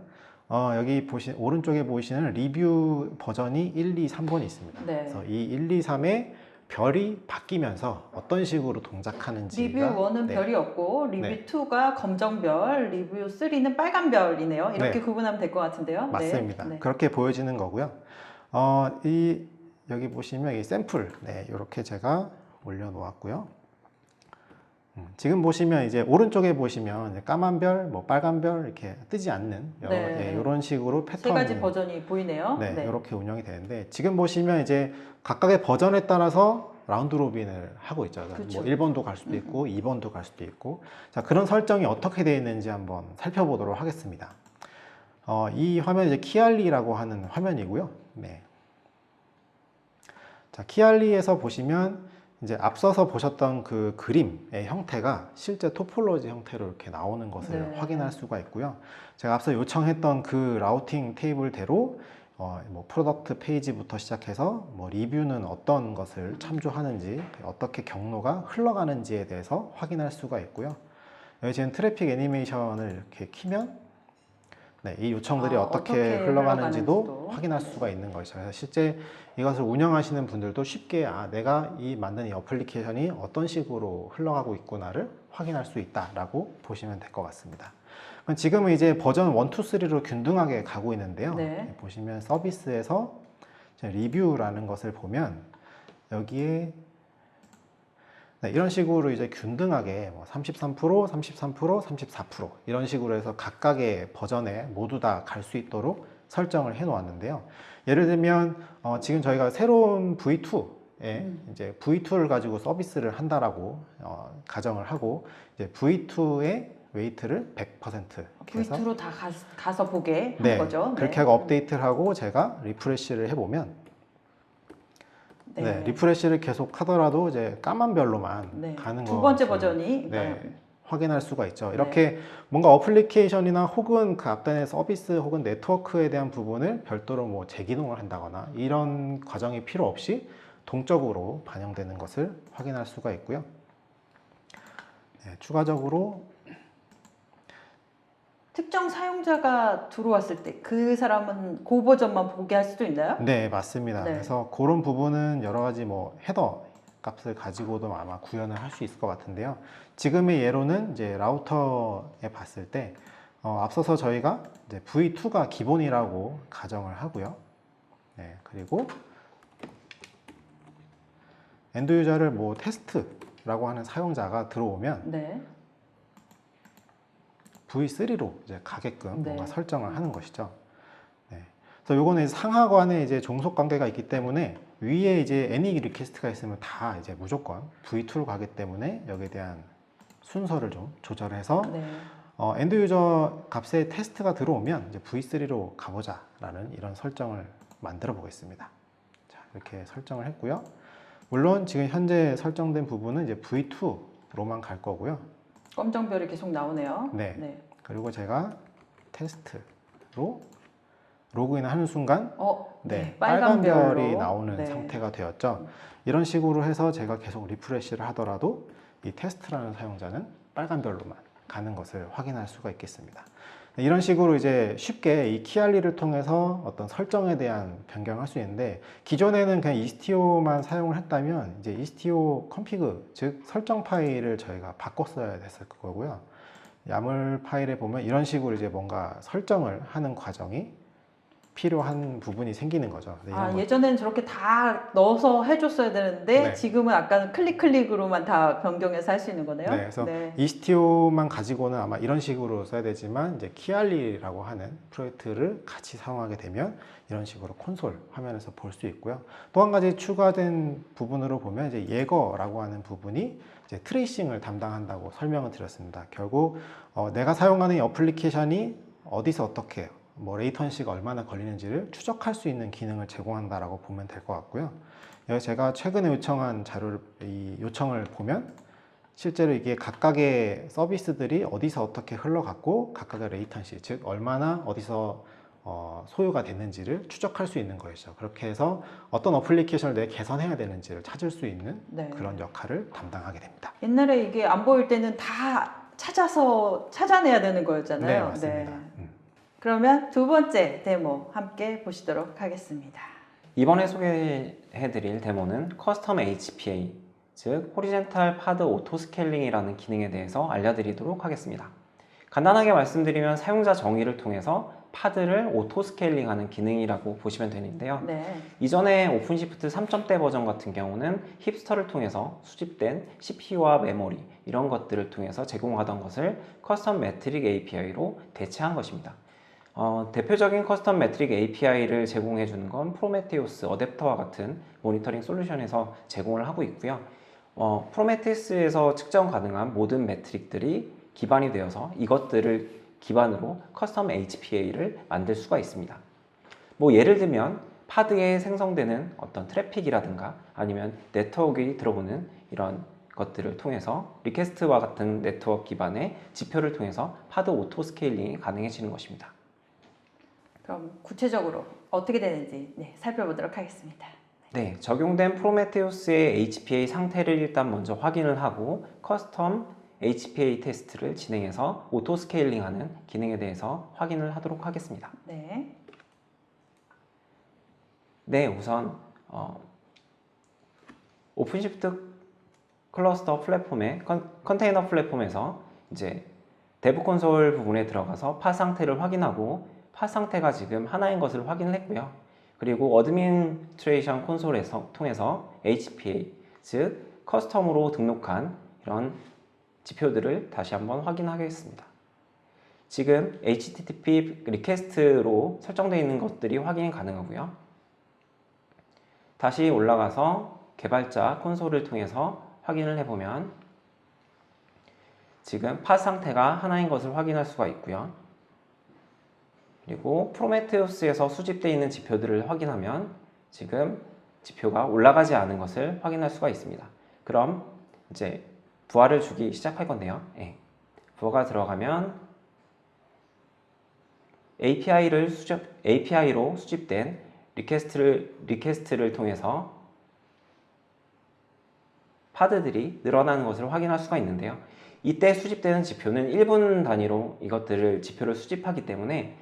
여기 오른쪽에 보이시는 리뷰 버전이 1, 2, 3번이 있습니다. 네. 그래서 이 1, 2, 3의 별이 바뀌면서 어떤 식으로 동작하는지가 리뷰 1은 네. 별이 없고 리뷰 네. 2가 검정별, 리뷰 3는 빨간별이네요. 이렇게 네. 구분하면 될 것 같은데요. 맞습니다. 네. 네. 그렇게 보여지는 거고요. 여기 보시면 이 샘플 이렇게 제가 올려놓았고요. 지금 보시면 이제 오른쪽에 보시면 이제 까만 별, 뭐 빨간 별 이렇게 뜨지 않는 이런 식으로 패턴 세 가지 버전이 보이네요. 네, 이렇게 운영이 되는데 지금 보시면 이제 각각의 버전에 따라서 라운드 로빈을 하고 있죠. 그렇죠. 뭐 1번도 갈 수도 있고 2번도 갈 수도 있고 자 그런 설정이 어떻게 되어 있는지 한번 살펴보도록 하겠습니다. 이 화면이 이제 키알리라고 하는 화면이고요. 네. 자 키알리에서 보시면 이제 앞서서 보셨던 그 그림의 형태가 실제 토폴로지 형태로 이렇게 나오는 것을 네. 확인할 수가 있고요. 제가 앞서 요청했던 그 라우팅 테이블대로 뭐 프로덕트 페이지부터 시작해서 뭐 리뷰는 어떤 것을 참조하는지 어떻게 경로가 흘러가는지에 대해서 확인할 수가 있고요. 여기 지금 트래픽 애니메이션을 이렇게 키면 네, 이 요청들이 어떻게 어떻게 흘러가는지도 흘러가는지도. 확인할 수가 있는 것이죠. 그래서 실제 이것을 운영하시는 분들도 쉽게 내가 이 만든 이 어플리케이션이 어떤 식으로 흘러가고 있구나를 확인할 수 있다라고 보시면 될 것 같습니다. 그럼 지금은 이제 버전 1, 2, 3로 균등하게 가고 있는데요. 네. 보시면 서비스에서 이제 리뷰라는 것을 보면 여기에 네, 이런 식으로 이제 균등하게 33%, 33%, 34% 이런 식으로 해서 각각의 버전에 모두 다 갈 수 있도록 설정을 해 놓았는데요. 예를 들면 지금 저희가 새로운 V2에 이제 V2를 가지고 서비스를 한다라고 가정을 하고 이제 V2의 웨이트를 100% 해서 V2로 다 가서 보게 한 네, 거죠. 그렇게 네. 하고 업데이트를 하고 제가 리프레시를 해보면 네, 리프레시를 계속 하더라도 이제 까만 별로만 네. 가는 두 번째 것을 버전이 네, 확인할 수가 있죠. 네. 이렇게 뭔가 어플리케이션이나 혹은 그 앞단의 서비스 혹은 네트워크에 대한 부분을 별도로 뭐 재기능을 한다거나 이런 과정이 필요 없이 동적으로 반영되는 것을 확인할 수가 있고요. 네, 추가적으로 특정 사용자가 들어왔을 때 그 사람은 그 버전만 보게 할 수도 있나요? 네, 맞습니다. 네. 그래서 그런 부분은 여러 가지 뭐 헤더 값을 가지고도 아마 구현을 할 수 있을 것 같은데요. 지금의 예로는 이제 라우터에 봤을 때 앞서서 저희가 이제 V2가 기본이라고 가정을 하고요. 네, 그리고 엔드 유저를 뭐 테스트라고 하는 사용자가 들어오면 네. V3로 이제 가게끔 네. 뭔가 설정을 하는 것이죠. 네. 그래서 요거는 상하 간에 이제 종속 관계가 있기 때문에 위에 이제 any 리퀘스트가 있으면 다 이제 무조건 V2로 가기 때문에 여기에 대한 순서를 좀 조절해서 네. 엔드 유저 값에 테스트가 들어오면 이제 V3로 가보자라는 이런 설정을 만들어 보겠습니다. 자, 이렇게 설정을 했고요. 물론 지금 현재 설정된 부분은 이제 V2로만 갈 거고요. 검정별이 계속 나오네요. 네. 그리고 제가 테스트로 로그인을 하는 순간 네, 빨간 별로. 별이 나오는 네. 상태가 되었죠. 이런 식으로 해서 제가 계속 리프레시를 하더라도 이 테스트라는 사용자는 빨간 별로만 가는 것을 확인할 수가 있겠습니다. 이런 식으로 이제 쉽게 이 키알리를 통해서 어떤 설정에 대한 변경을 할 수 있는데 기존에는 그냥 이스티오만 사용을 했다면 이제 이스티오 컨피그 즉 설정 파일을 저희가 바꿨어야 됐을 거고요. 야물 파일에 보면 이런 식으로 이제 뭔가 설정을 하는 과정이 필요한 부분이 생기는 거죠. 네, 이런 것- 예전에는 저렇게 다 넣어서 해줬어야 되는데 네. 지금은 아까는 클릭으로만 다 변경해서 할 수 있는 거네요. 네, 그래서 이스티오만 가지고는 아마 이런 식으로 써야 되지만 이제 키알리라고 하는 프로젝트를 같이 사용하게 되면 이런 식으로 콘솔 화면에서 볼 수 있고요. 또 한 가지 추가된 부분으로 보면 이제 예거라고 하는 부분이 이제 트레이싱을 담당한다고 설명을 드렸습니다. 결국 내가 사용하는 이 어플리케이션이 어디서 어떻게 뭐 레이턴시가 얼마나 걸리는지를 추적할 수 있는 기능을 제공한다라고 보면 될 것 같고요. 여기 제가 최근에 요청한 이 요청을 보면 실제로 이게 각각의 서비스들이 어디서 어떻게 흘러갔고 각각의 레이턴시 즉 얼마나 어디서 소요가 됐는지를 추적할 수 있는 것이죠. 그렇게 해서 어떤 어플리케이션을 내가 개선해야 되는지를 찾을 수 있는 그런 역할을 담당하게 됩니다. 옛날에 이게 안 보일 때는 다 찾아내야 되는 거였잖아요. 네, 맞습니다. 그러면 두 번째 데모 함께 보시도록 하겠습니다. 이번에 소개해드릴 데모는 커스텀 HPA, 즉 호리젠탈 파드 오토 스케일링이라는 기능에 대해서 알려드리도록 하겠습니다. 간단하게 말씀드리면 사용자 정의를 통해서 파드를 오토 스케일링하는 기능이라고 보시면 되는데요. 이전에 오픈시프트 3.0 버전 같은 경우는 힙스터를 통해서 수집된 CPU와 메모리 이런 것들을 통해서 제공하던 것을 커스텀 매트릭 API로 대체한 것입니다. 대표적인 커스텀 매트릭 API를 제공해 주는 건 프로메테우스 어댑터와 같은 모니터링 솔루션에서 제공을 하고 있고요. 프로메테우스에서 측정 가능한 모든 매트릭들이 기반이 되어서 이것들을 기반으로 커스텀 HPA를 만들 수가 있습니다. 뭐 예를 들면 파드에 생성되는 어떤 트래픽이라든가 아니면 네트워크에 들어오는 이런 것들을 통해서 리퀘스트와 같은 네트워크 기반의 지표를 통해서 파드 오토 스케일링이 가능해지는 것입니다. 그럼 구체적으로 어떻게 되는지 살펴보도록 하겠습니다. 네, 적용된 프로메테우스의 HPA 상태를 일단 먼저 확인을 하고 커스텀 HPA 테스트를 진행해서 오토 스케일링하는 기능에 대해서 확인을 하도록 하겠습니다. 네. 네, 우선 오픈시프트 클러스터 플랫폼의 컨테이너 플랫폼에서 이제 데브 콘솔 부분에 들어가서 팟 상태를 확인하고 팟 상태가 지금 하나인 것을 확인을 했고요. 그리고 어드민스트레이션 콘솔에서 통해서 HPA, 즉 커스텀으로 등록한 이런 지표들을 다시 한번 확인하겠습니다. 지금 HTTP 리퀘스트로 설정되어 있는 것들이 확인이 가능하고요. 다시 올라가서 개발자 콘솔을 통해서 확인을 해보면 지금 팟 상태가 하나인 것을 확인할 수가 있고요. 그리고 프로메테우스에서 수집되어 있는 지표들을 확인하면 지금 지표가 올라가지 않은 것을 확인할 수가 있습니다. 그럼 이제 부하를 주기 시작할 건데요. 네. 부하가 들어가면 API로 수집된 리퀘스트를 통해서 파드들이 늘어나는 것을 확인할 수가 있는데요. 이때 수집되는 지표는 1분 단위로 지표를 수집하기 때문에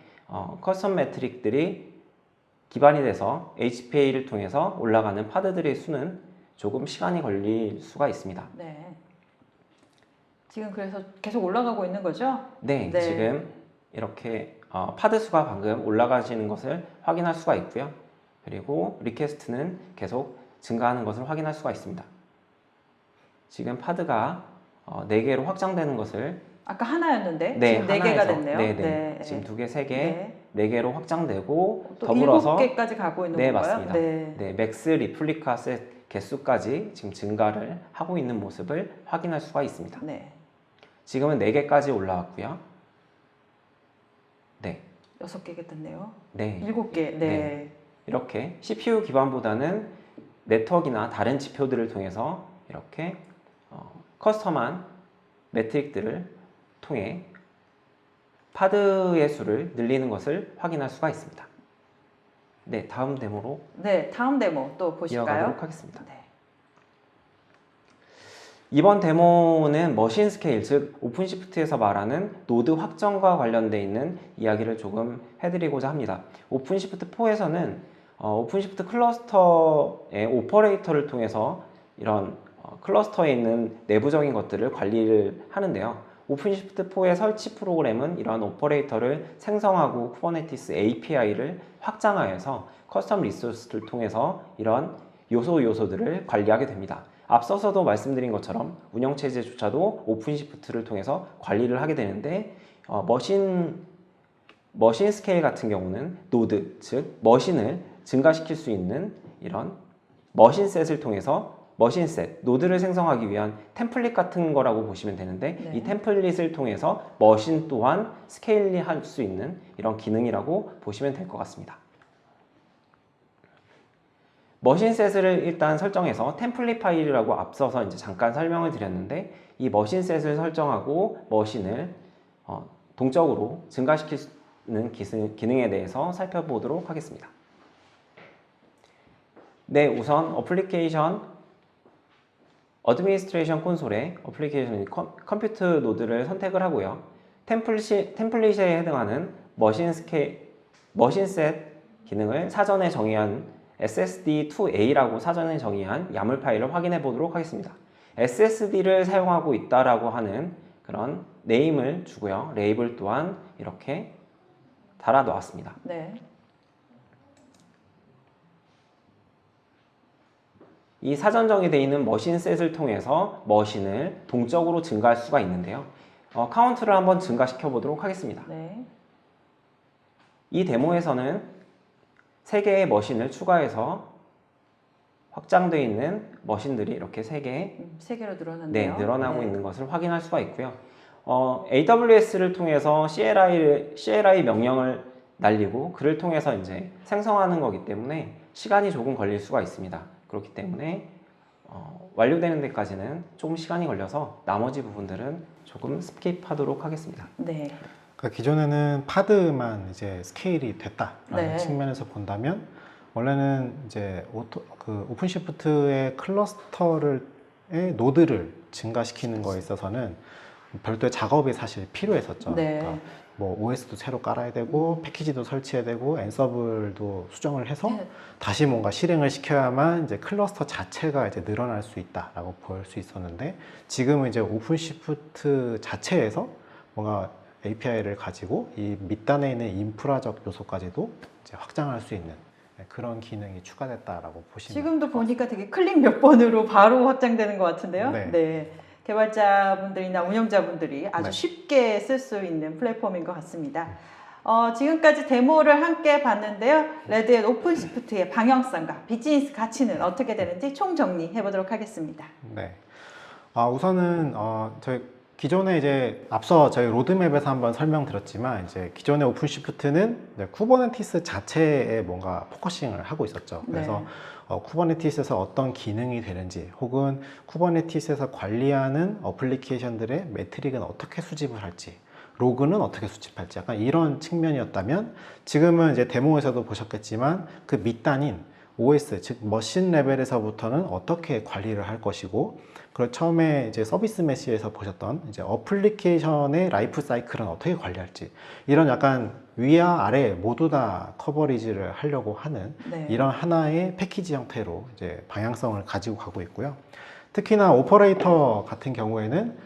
커스텀 매트릭들이 기반이 돼서 HPA를 통해서 올라가는 파드들의 수는 조금 시간이 걸릴 수가 있습니다. 네. 지금 그래서 계속 올라가고 있는 거죠? 네, 네. 지금 이렇게 파드 수가 방금 올라가시는 것을 확인할 수가 있고요. 그리고 리퀘스트는 계속 증가하는 것을 확인할 수가 있습니다. 지금 파드가 4개로 확장되는 것을 아까 하나였는데 네, 지금 4개가 하나에서 됐네요. 네. 지금 2개, 3개, 네. 4개로 확장되고 또 더불어서 7개까지 가고 있는 네, 건가요? 맞습니다. 네. 네, 맥스 리플리카 셋 개수까지 지금 증가를 하고 있는 모습을 확인할 수가 있습니다. 네. 지금은 4개까지 올라왔고요. 네. 6개가 됐네요. 네. 7개. 네. 네. 이렇게 CPU 기반보다는 네트워크나 다른 지표들을 통해서 이렇게 커스텀한 매트릭들을 통해 파드의 수를 늘리는 것을 확인할 수가 있습니다. 네, 다음 데모로 네, 다음 데모 또 보실까요? 이어가도록 하겠습니다. 네. 이번 데모는 머신 스케일, 즉 오픈시프트에서 말하는 노드 확정과 관련되어 있는 이야기를 조금 해드리고자 합니다. 오픈시프트 4에서는 오픈시프트 클러스터의 오퍼레이터를 통해서 이런 클러스터에 있는 내부적인 것들을 관리를 하는데요. 오픈시프트 4의 설치 프로그램은 이러한 오퍼레이터를 생성하고 쿠버네티스 API를 확장하여서 커스텀 리소스를 통해서 이런 요소들을 관리하게 됩니다. 앞서서도 말씀드린 것처럼 운영체제조차도 오픈시프트를 통해서 관리를 하게 되는데 머신 스케일 같은 경우는 노드, 즉 머신을 증가시킬 수 있는 이런 머신셋을 통해서 머신셋, 노드를 생성하기 위한 템플릿 같은 거라고 보시면 되는데 네. 이 템플릿을 통해서 머신 또한 스케일링할 수 있는 이런 기능이라고 보시면 될 것 같습니다. 머신셋을 일단 설정해서 템플릿 파일이라고 앞서서 이제 잠깐 설명을 드렸는데 이 머신셋을 설정하고 머신을 동적으로 증가시키는 기능에 대해서 살펴보도록 하겠습니다. 네, 우선 어드미니스트레이션 콘솔의 어플리케이션 컴퓨트 노드를 선택을 하고요. 템플릿에 해당하는 머신셋 기능을 사전에 정의한 SSD2A라고 사전에 정의한 야물 파일을 확인해 보도록 하겠습니다. SSD를 사용하고 있다라고 하는 그런 네임을 주고요. 레이블 또한 이렇게 달아 놓았습니다. 네. 이 사전 정의되어 있는 머신셋을 통해서 머신을 동적으로 증가할 수가 있는데요. 카운트를 한번 증가시켜 보도록 하겠습니다. 네. 이 데모에서는 3개의 머신을 추가해서 확장되어 있는 머신들이 이렇게 3개 3개로 늘어났네요. 늘어나고 네. 있는 것을 확인할 수가 있고요. AWS를 통해서 CLI 명령을 날리고 그를 통해서 이제 생성하는 거기 때문에 시간이 조금 걸릴 수가 있습니다. 그렇기 때문에 완료되는 데까지는 조금 시간이 걸려서 나머지 부분들은 조금 스킵하도록 하겠습니다. 네. 그러니까 기존에는 파드만 이제 스케일이 됐다라는 네. 측면에서 본다면 원래는 이제 오픈시프트의 노드를 증가시키는 거에 있어서는 별도의 작업이 사실 필요했었죠. 네. 그러니까 뭐 OS도 새로 깔아야 되고 패키지도 설치해야 되고 앤서블도 수정을 해서 네. 다시 뭔가 실행을 시켜야만 이제 클러스터 자체가 이제 늘어날 수 있다라고 볼 수 있었는데 지금은 이제 오픈시프트 자체에서 뭔가 API를 가지고 이 밑단에 있는 인프라적 요소까지도 이제 확장할 수 있는 그런 기능이 추가됐다라고 보시면 지금도 보니까 되게 클릭 몇 번으로 바로 확장되는 것 같은데요. 네. 네. 개발자분들이나 운영자분들이 아주 네. 쉽게 쓸 수 있는 플랫폼인 것 같습니다. 지금까지 데모를 함께 봤는데요. 레드햇 오픈시프트의 방향성과 비즈니스 가치는 어떻게 되는지 총정리해 보도록 하겠습니다. 네. 우선은 저희 기존에 이제 앞서 저희 로드맵에서 한번 설명드렸지만 이제 기존의 오픈시프트는 쿠버네티스 자체에 뭔가 포커싱을 하고 있었죠. 그래서 쿠버네티스에서 어떤 기능이 되는지 혹은 쿠버네티스에서 관리하는 어플리케이션들의 매트릭은 어떻게 수집을 할지 로그는 어떻게 수집할지 약간 이런 측면이었다면 지금은 이제 데모에서도 보셨겠지만 그 밑단인 OS 즉 머신 레벨에서부터는 어떻게 관리를 할 것이고 그리고 처음에 이제 서비스 메시에서 보셨던 이제 어플리케이션의 라이프 사이클은 어떻게 관리할지 이런 약간 위와 아래 모두 다 커버리지를 하려고 하는 네. 이런 하나의 패키지 형태로 이제 방향성을 가지고 가고 있고요. 특히나 오퍼레이터 같은 경우에는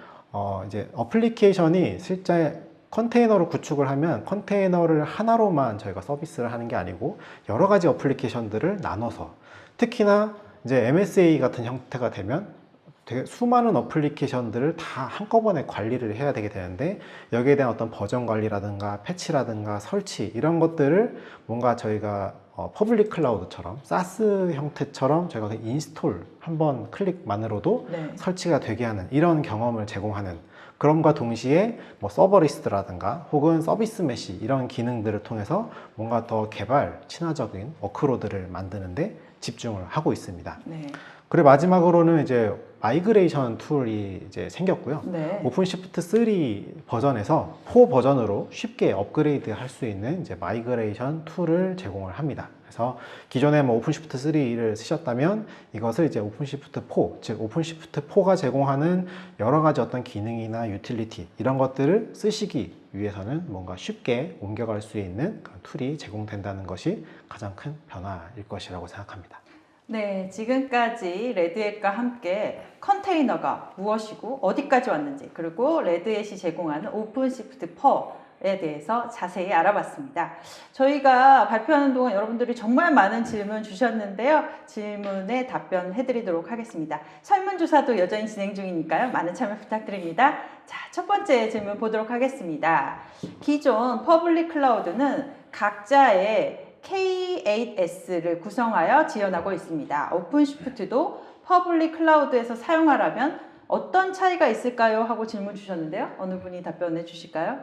이제 어플리케이션이 실제 컨테이너를 구축을 하면 컨테이너를 하나로만 저희가 서비스를 하는 게 아니고 여러 가지 어플리케이션들을 나눠서 특히나 이제 MSA 같은 형태가 되면 되게 수많은 어플리케이션들을 다 한꺼번에 관리를 해야 되게 되는데 여기에 대한 어떤 버전 관리라든가 패치라든가 설치 이런 것들을 뭔가 저희가 퍼블릭 클라우드처럼 사스 형태처럼 저희가 그 인스톨 한번 클릭만으로도 네. 설치가 되게 하는 이런 경험을 제공하는 그럼과 동시에 뭐 서버리스트라든가 혹은 서비스 메시 이런 기능들을 통해서 뭔가 더 개발 친화적인 워크로드를 만드는데 집중을 하고 있습니다. 네. 그리고 마지막으로는 이제 마이그레이션 툴이 이제 생겼고요. 네. 오픈시프트 3 버전에서 4 버전으로 쉽게 업그레이드 할 수 있는 이제 마이그레이션 툴을 제공을 합니다. 그래서 기존에 뭐 오픈시프트 3를 쓰셨다면 이것을 이제 오픈시프트 4, 즉 오픈시프트 4가 제공하는 여러 가지 어떤 기능이나 유틸리티 이런 것들을 쓰시기 위해서는 뭔가 쉽게 옮겨갈 수 있는 그런 툴이 제공된다는 것이 가장 큰 변화일 것이라고 생각합니다. 네, 지금까지 레드햇과 함께 컨테이너가 무엇이고 어디까지 왔는지 그리고 레드햇이 제공하는 오픈시프트 4에 대해서 자세히 알아봤습니다. 저희가 발표하는 동안 여러분들이 정말 많은 질문 주셨는데요. 질문에 답변해드리도록 하겠습니다. 설문조사도 여전히 진행 중이니까요. 많은 참여 부탁드립니다. 자, 첫 번째 질문 보도록 하겠습니다. 기존 퍼블릭 클라우드는 각자의 K8s를 구성하여 지원하고 있습니다. 오픈시프트도 퍼블릭 클라우드에서 사용하려면 어떤 차이가 있을까요? 하고 질문 주셨는데요. 어느 분이 답변해 주실까요?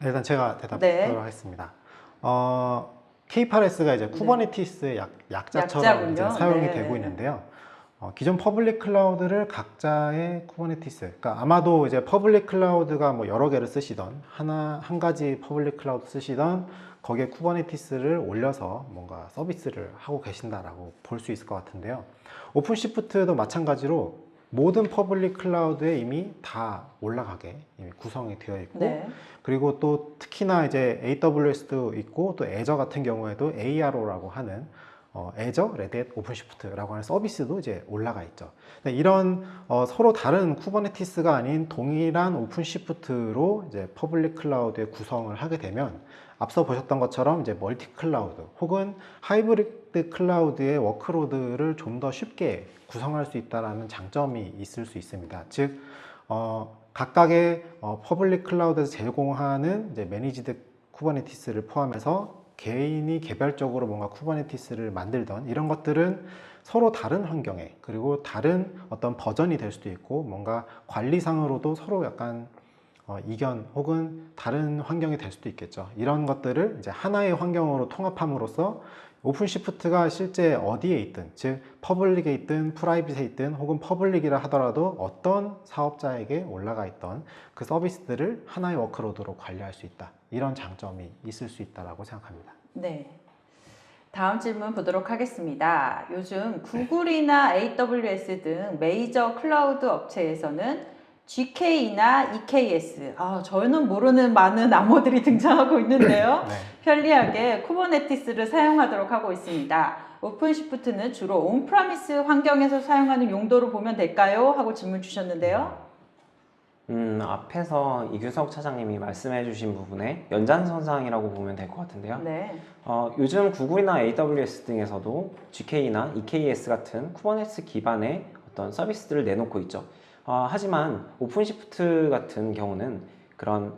일단 제가 대답하도록 하겠습니다. K8s가 이제 쿠버네티스의 약자처럼 약자군요. 이제 사용이 네. 되고 있는데요. 기존 퍼블릭 클라우드를 각자의 쿠버네티스, 그러니까 아마도 이제 퍼블릭 클라우드가 뭐 여러 개를 쓰시던 한 가지 퍼블릭 클라우드 쓰시던 거기에 쿠버네티스를 올려서 뭔가 서비스를 하고 계신다라고 볼 수 있을 것 같은데요. 오픈시프트도 마찬가지로 모든 퍼블릭 클라우드에 이미 다 올라가게 이미 구성이 되어 있고 네. 그리고 또 특히나 이제 AWS도 있고 또 애저 같은 경우에도 ARO라고 하는 애저, 레드햇, 오픈시프트라고 하는 서비스도 이제 올라가 있죠. 이런 서로 다른 쿠버네티스가 아닌 동일한 오픈시프트로 이제 퍼블릭 클라우드의 구성을 하게 되면 앞서 보셨던 것처럼 이제 멀티 클라우드 혹은 하이브리드 클라우드의 워크로드를 좀 더 쉽게 구성할 수 있다는 장점이 있을 수 있습니다. 즉, 각각의 퍼블릭 클라우드에서 제공하는 이제 매니지드 쿠버네티스를 포함해서 개인이 개별적으로 뭔가 쿠버네티스를 만들던 이런 것들은 서로 다른 환경에 그리고 다른 어떤 버전이 될 수도 있고 뭔가 관리상으로도 서로 약간 이견 혹은 다른 환경이 될 수도 있겠죠. 이런 것들을 이제 하나의 환경으로 통합함으로써 오픈시프트가 실제 어디에 있든 즉 퍼블릭에 있든 프라이빗에 있든 혹은 퍼블릭이라 하더라도 어떤 사업자에게 올라가 있던 그 서비스들을 하나의 워크로드로 관리할 수 있다. 이런 장점이 있을 수 있다고 생각합니다. 네. 다음 질문 보도록 하겠습니다. 요즘 구글이나 AWS 등 메이저 클라우드 업체에서는 GK나 EKS, 저는 모르는 많은 암호들이 등장하고 있는데요. 네. 편리하게 쿠버네티스를 사용하도록 하고 있습니다. 오픈시프트는 주로 온프라미스 환경에서 사용하는 용도로 보면 될까요? 하고 질문 주셨는데요. 앞에서 이규석 차장님이 말씀해 주신 부분의 연장선상이라고 보면 될 것 같은데요. 네. 요즘 구글이나 AWS 등에서도 GK나 EKS 같은 쿠버네티스 기반의 어떤 서비스들을 내놓고 있죠. 하지만 오픈시프트 같은 경우는 그런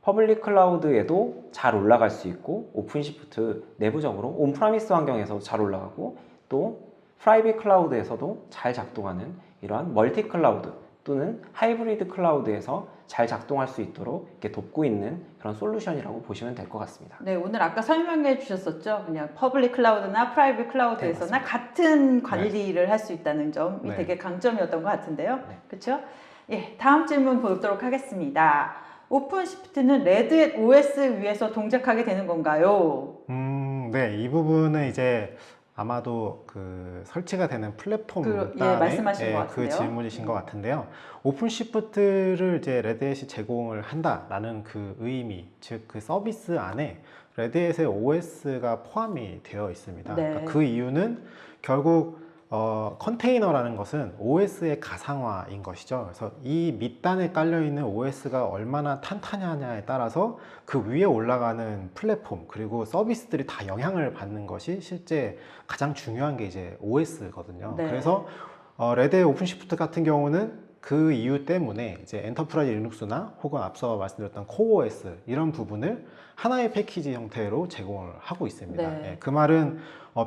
퍼블릭 클라우드에도 잘 올라갈 수 있고 오픈시프트 내부적으로 온프라미스 환경에서도 잘 올라가고 또 프라이빗 클라우드에서도 잘 작동하는 이러한 멀티 클라우드 또는 하이브리드 클라우드에서 잘 작동할 수 있도록 이렇게 돕고 있는 그런 솔루션이라고 보시면 될 것 같습니다. 네, 오늘 아까 설명해 주셨었죠. 그냥 퍼블릭 클라우드나 프라이빗 클라우드에서나 네, 같은 관리를 할 수 있다는 점이 네. 되게 강점이었던 것 같은데요. 네. 그렇죠? 예, 다음 질문 보도록 하겠습니다. 오픈시프트는 레드햇 OS 위에서 동작하게 되는 건가요? 네, 이 부분은 이제 아마도 그 설치가 되는 플랫폼 단에 말씀하신 것 그 같은데요. 질문이신 것 같은데요. 오픈시프트를 이제 레드햇이 제공을 한다라는 그 의미, 즉 그 서비스 안에 레드햇의 OS가 포함이 되어 있습니다. 네. 그러니까 그 이유는 결국 컨테이너라는 것은 OS의 가상화인 것이죠. 그래서 이 밑단에 깔려 있는 OS가 얼마나 탄탄하냐에 따라서 그 위에 올라가는 플랫폼 그리고 서비스들이 다 영향을 받는 것이 실제 가장 중요한 게 이제 OS거든요. 네. 그래서 레드의 오픈시프트 같은 경우는 그 이유 때문에 이제 엔터프라이즈 리눅스나 혹은 앞서 말씀드렸던 코어OS 이런 부분을 하나의 패키지 형태로 제공을 하고 있습니다. 네. 예, 그 말은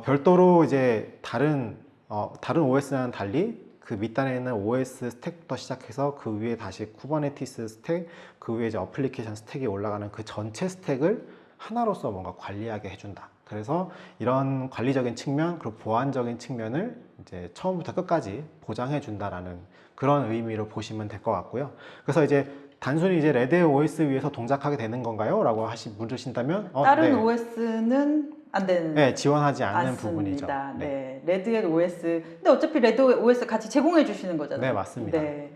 별도로 이제 다른 OS와는 달리 그 밑단에 있는 OS 스택부터 시작해서 그 위에 다시 쿠버네티스 스택, 그 위에 이제 어플리케이션 스택이 올라가는 그 전체 스택을 하나로서 뭔가 관리하게 해준다. 그래서 이런 관리적인 측면, 그리고 보안적인 측면을 이제 처음부터 끝까지 보장해 준다라는 그런 의미로 보시면 될 것 같고요. 그래서 이제 단순히 이제 레드 OS 위에서 동작하게 되는 건가요? 라고 물으신다면 다른 네. OS는 안 되는 네, 지원하지 않는 않습니다. 부분이죠. 네. 레드햇 OS. 근데 어차피 레드 OS 같이 제공해 주시는 거잖아요. 네, 맞습니다. 네.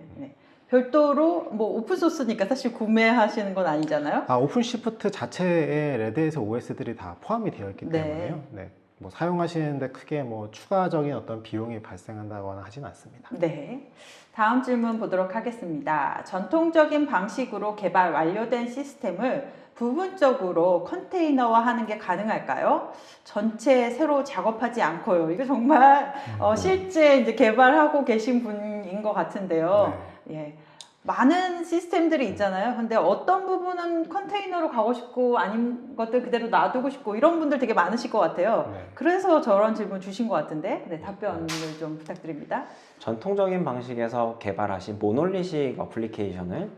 별도로 뭐 오픈소스니까 사실 구매하시는 건 아니잖아요. 오픈시프트 자체에 레드에서 OS들이 다 포함이 되어 있기 네. 때문에요. 네. 뭐 사용하시는데 크게 뭐 추가적인 어떤 비용이 발생한다거나 하진 않습니다. 네. 다음 질문 보도록 하겠습니다. 전통적인 방식으로 개발 완료된 시스템을 부분적으로 컨테이너화하는 게 가능할까요? 전체 새로 작업하지 않고요. 이거 정말 실제 이제 개발하고 계신 분인 것 같은데요. 예. 많은 시스템들이 있잖아요. 근데 어떤 부분은 컨테이너로 가고 싶고 아닌 것들 그대로 놔두고 싶고 이런 분들 되게 많으실 것 같아요. 네. 그래서 저런 질문 주신 것 같은데 답변을 좀 부탁드립니다. 전통적인 방식에서 개발하신 모놀리식 어플리케이션을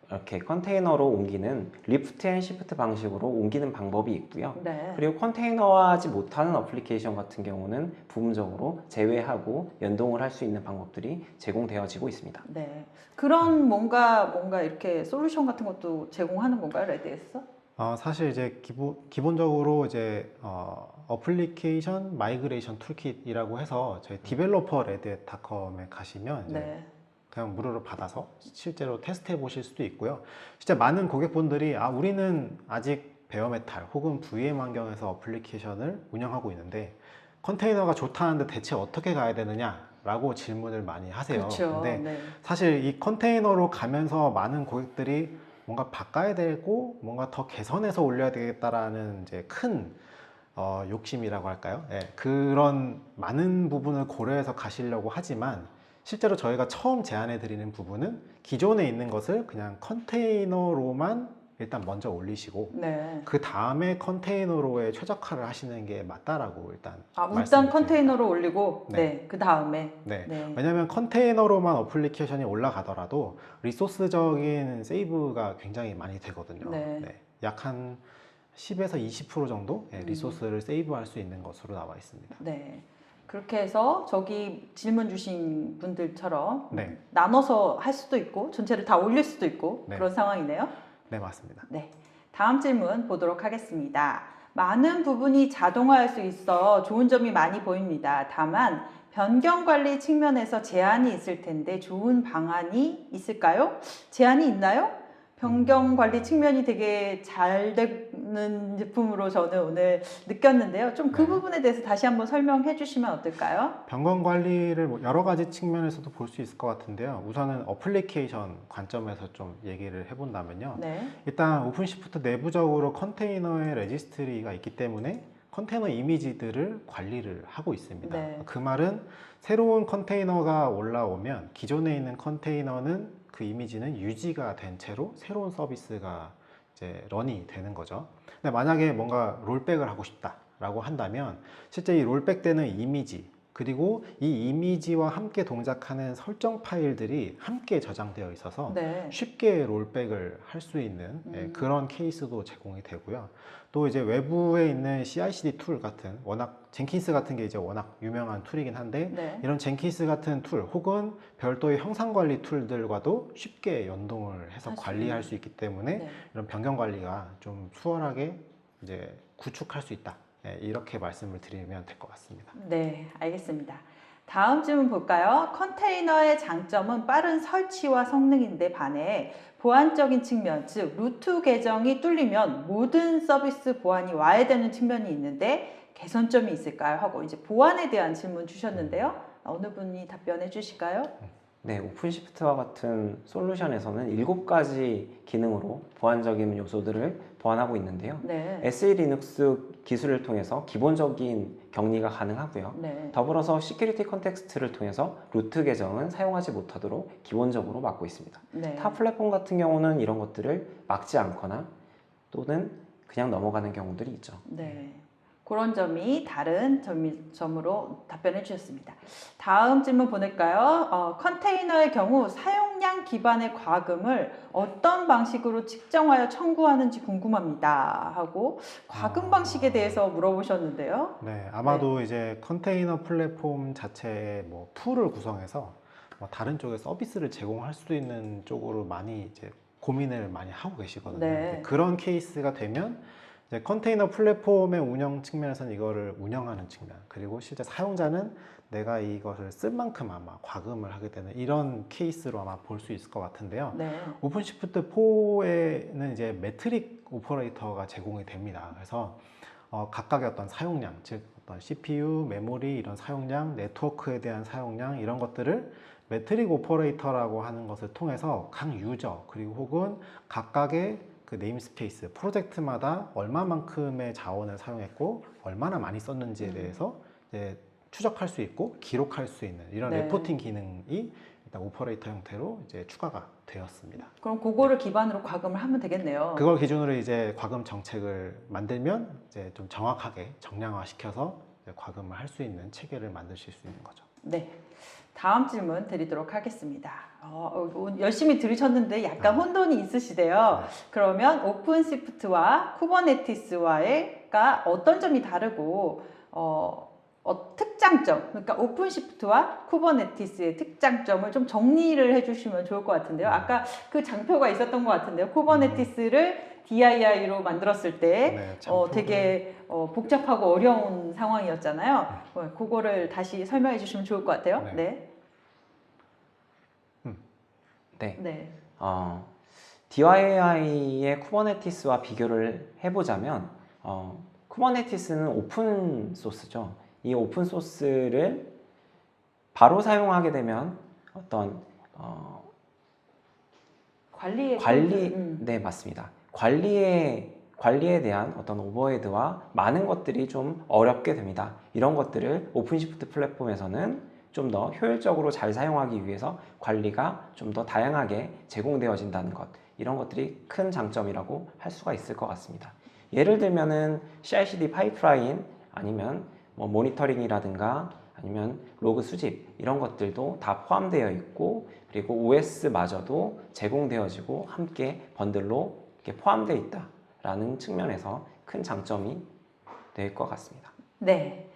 이렇게 컨테이너로 옮기는 리프트 앤 시프트 방식으로 옮기는 방법이 있고요. 네. 그리고 컨테이너화하지 못하는 어플리케이션 같은 경우는 부분적으로 제외하고 연동을 할 수 있는 방법들이 제공되어지고 있습니다. 네. 그런 뭔가 이렇게 솔루션 같은 것도 제공하는 건가요, 레드에서? 사실 이제 기본적으로 이제 어플리케이션 마이그레이션 툴킷이라고 해서 저희 디벨로퍼 레드닷컴에 가시면 이제 네. 그냥 무료로 받아서 실제로 테스트해 보실 수도 있고요. 진짜 많은 고객분들이 우리는 아직 베어메탈 혹은 VM 환경에서 어플리케이션을 운영하고 있는데 컨테이너가 좋다는데 대체 어떻게 가야 되느냐라고 질문을 많이 하세요. 그렇죠. 근데 네. 사실 이 컨테이너로 가면서 많은 고객들이 뭔가 바꿔야 되고 뭔가 더 개선해서 올려야 되겠다라는 이제 큰 욕심이라고 할까요? 예, 그런 많은 부분을 고려해서 가시려고 하지만 실제로 저희가 처음 제안해 드리는 부분은 기존에 있는 것을 그냥 컨테이너로만 일단 먼저 올리시고 네. 그 다음에 컨테이너로의 최적화를 하시는 게 맞다라고 일단 일단 말씀을 컨테이너로 올리고 네. 그 다음에 네. 왜냐하면 컨테이너로만 어플리케이션이 올라가더라도 리소스적인 세이브가 굉장히 많이 되거든요. 네. 약 한 10에서 20% 정도 리소스를 세이브할 수 있는 것으로 나와 있습니다. 네. 그렇게 해서 저기 질문 주신 분들처럼 네. 나눠서 할 수도 있고 전체를 다 올릴 수도 있고 네. 그런 상황이네요. 네, 맞습니다. 네. 다음 질문 보도록 하겠습니다. 많은 부분이 자동화할 수 있어 좋은 점이 많이 보입니다. 다만 변경 관리 측면에서 제한이 있을 텐데 좋은 방안이 있을까요? 제한이 있나요? 변경 관리 측면이 되게 잘 되는 제품으로 저는 오늘 느꼈는데요. 좀 그 네. 부분에 대해서 다시 한번 설명해 주시면 어떨까요? 변경 관리를 뭐 여러 가지 측면에서도 볼 수 있을 것 같은데요. 우선은 어플리케이션 관점에서 좀 얘기를 해본다면요. 네. 일단 오픈시프트 내부적으로 컨테이너의 레지스트리가 있기 때문에 컨테이너 이미지들을 관리를 하고 있습니다. 네. 그 말은 새로운 컨테이너가 올라오면 기존에 있는 컨테이너는 그 이미지는 유지가 된 채로 새로운 서비스가 이제 런이 되는 거죠. 근데 만약에 뭔가 롤백을 하고 싶다라고 한다면 실제 이 롤백 되는 이미지 그리고 이 이미지와 함께 동작하는 설정 파일들이 함께 저장되어 있어서 네. 쉽게 롤백을 할 수 있는 그런 케이스도 제공이 되고요. 또 이제 외부에 있는 CI/CD 툴 같은 워낙 젠킨스 같은 게 이제 워낙 유명한 툴이긴 한데 네. 이런 젠킨스 같은 툴 혹은 별도의 형상 관리 툴들과도 쉽게 연동을 해서 할수 관리할 있는. 수 있기 때문에 네. 이런 변경 관리가 좀 수월하게 이제 구축할 수 있다. 이렇게 말씀을 드리면 될 것 같습니다. 네, 알겠습니다. 다음 질문 볼까요? 컨테이너의 장점은 빠른 설치와 성능인데 반해 보안적인 측면, 즉 루트 계정이 뚫리면 모든 서비스 보안이 와해되는 측면이 있는데 개선점이 있을까요? 하고 이제 보안에 대한 질문 주셨는데요. 어느 분이 답변해 주실까요? 네, 오픈시프트와 같은 솔루션에서는 7가지 기능으로 보안적인 요소들을 보완하고 있는데요. 네. SE 리눅스 기술을 통해서 기본적인 격리가 가능하고요. 네. 더불어서 시큐리티 컨텍스트를 통해서 루트 계정은 사용하지 못하도록 기본적으로 막고 있습니다. 네. 타 플랫폼 같은 경우는 이런 것들을 막지 않거나 또는 그냥 넘어가는 경우들이 있죠. 네. 그런 점이 다른 점으로 답변해 주셨습니다. 다음 질문 보낼까요? 컨테이너의 경우 사용량 기반의 과금을 어떤 방식으로 측정하여 청구하는지 궁금합니다. 하고 과금 방식에 대해서 물어보셨는데요. 네, 아마도 이제 컨테이너 플랫폼 자체의 뭐 풀을 구성해서 뭐 다른 쪽에 서비스를 제공할 수 있는 쪽으로 많이 이제 고민을 많이 하고 계시거든요. 네. 그런 케이스가 되면 이제 컨테이너 플랫폼의 운영 측면에서는 이거를 운영하는 측면, 그리고 실제 사용자는 내가 이것을 쓸 만큼 아마 과금을 하게 되는 이런 케이스로 아마 볼 수 있을 것 같은데요. 네. 오픈시프트 4에는 이제 매트릭 오퍼레이터가 제공이 됩니다. 그래서 각각의 어떤 사용량, 즉 어떤 CPU, 메모리 이런 사용량, 네트워크에 대한 사용량 이런 것들을 매트릭 오퍼레이터라고 하는 것을 통해서 각 유저 그리고 혹은 각각의 그 네임스페이스, 프로젝트마다 얼마만큼의 자원을 사용했고 얼마나 많이 썼는지에 대해서 이제 추적할 수 있고 기록할 수 있는 이런 네. 레포팅 기능이 일단 오퍼레이터 형태로 이제 추가가 되었습니다. 그럼 그거를 기반으로 과금을 하면 되겠네요. 그걸 기준으로 이제 과금 정책을 만들면 이제 좀 정확하게 정량화 시켜서 과금을 할 수 있는 체계를 만드실 수 있는 거죠. 네. 다음 질문 드리도록 하겠습니다. 열심히 들으셨는데 약간 혼돈이 있으시대요. 그러면 오픈시프트와 쿠버네티스와가 어떤 점이 다르고 특장점, 그러니까 오픈시프트와 쿠버네티스의 특장점을 좀 정리를 해주시면 좋을 것 같은데요. 아까 그 장표가 있었던 것 같은데요. 쿠버네티스를 DII로 만들었을 때 네, 되게 복잡하고 어려운 상황이었잖아요. 그거를 다시 설명해 주시면 좋을 것 같아요. 네. 네. 네. 네. DII의 쿠버네티스와 비교를 해보자면 쿠버네티스는 오픈 소스죠. 이 오픈 소스를 바로 사용하게 되면 어떤 네, 맞습니다. 관리에 대한 어떤 오버헤드와 많은 것들이 좀 어렵게 됩니다. 이런 것들을 오픈시프트 플랫폼에서는 좀 더 효율적으로 잘 사용하기 위해서 관리가 좀 더 다양하게 제공되어진다는 것, 이런 것들이 큰 장점이라고 할 수가 있을 것 같습니다. 예를 들면은 CI/CD 파이프라인 아니면 뭐 모니터링이라든가 아니면 로그 수집 이런 것들도 다 포함되어 있고, 그리고 OS마저도 제공되어지고 함께 번들로 이렇게 포함되어 있다라는 측면에서 큰 장점이 될 것 같습니다. 네.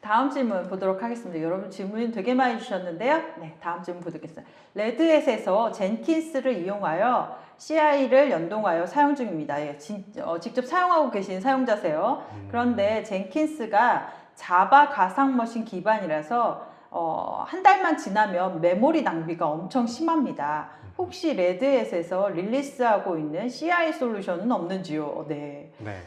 다음 질문 보도록 하겠습니다. 여러분 질문 되게 많이 주셨는데요. 네, 다음 질문 보도록하겠습니다. 레드햇에서 젠킨스를 이용하여 CI를 연동하여 사용 중입니다. 예, 직접 사용하고 계신 사용자세요. 그런데 젠킨스가 자바 가상 머신 기반이라서 한 달만 지나면 메모리 낭비가 엄청 심합니다. 혹시 레드햇에서 릴리스하고 있는 CI 솔루션은 없는지요? 네. 네.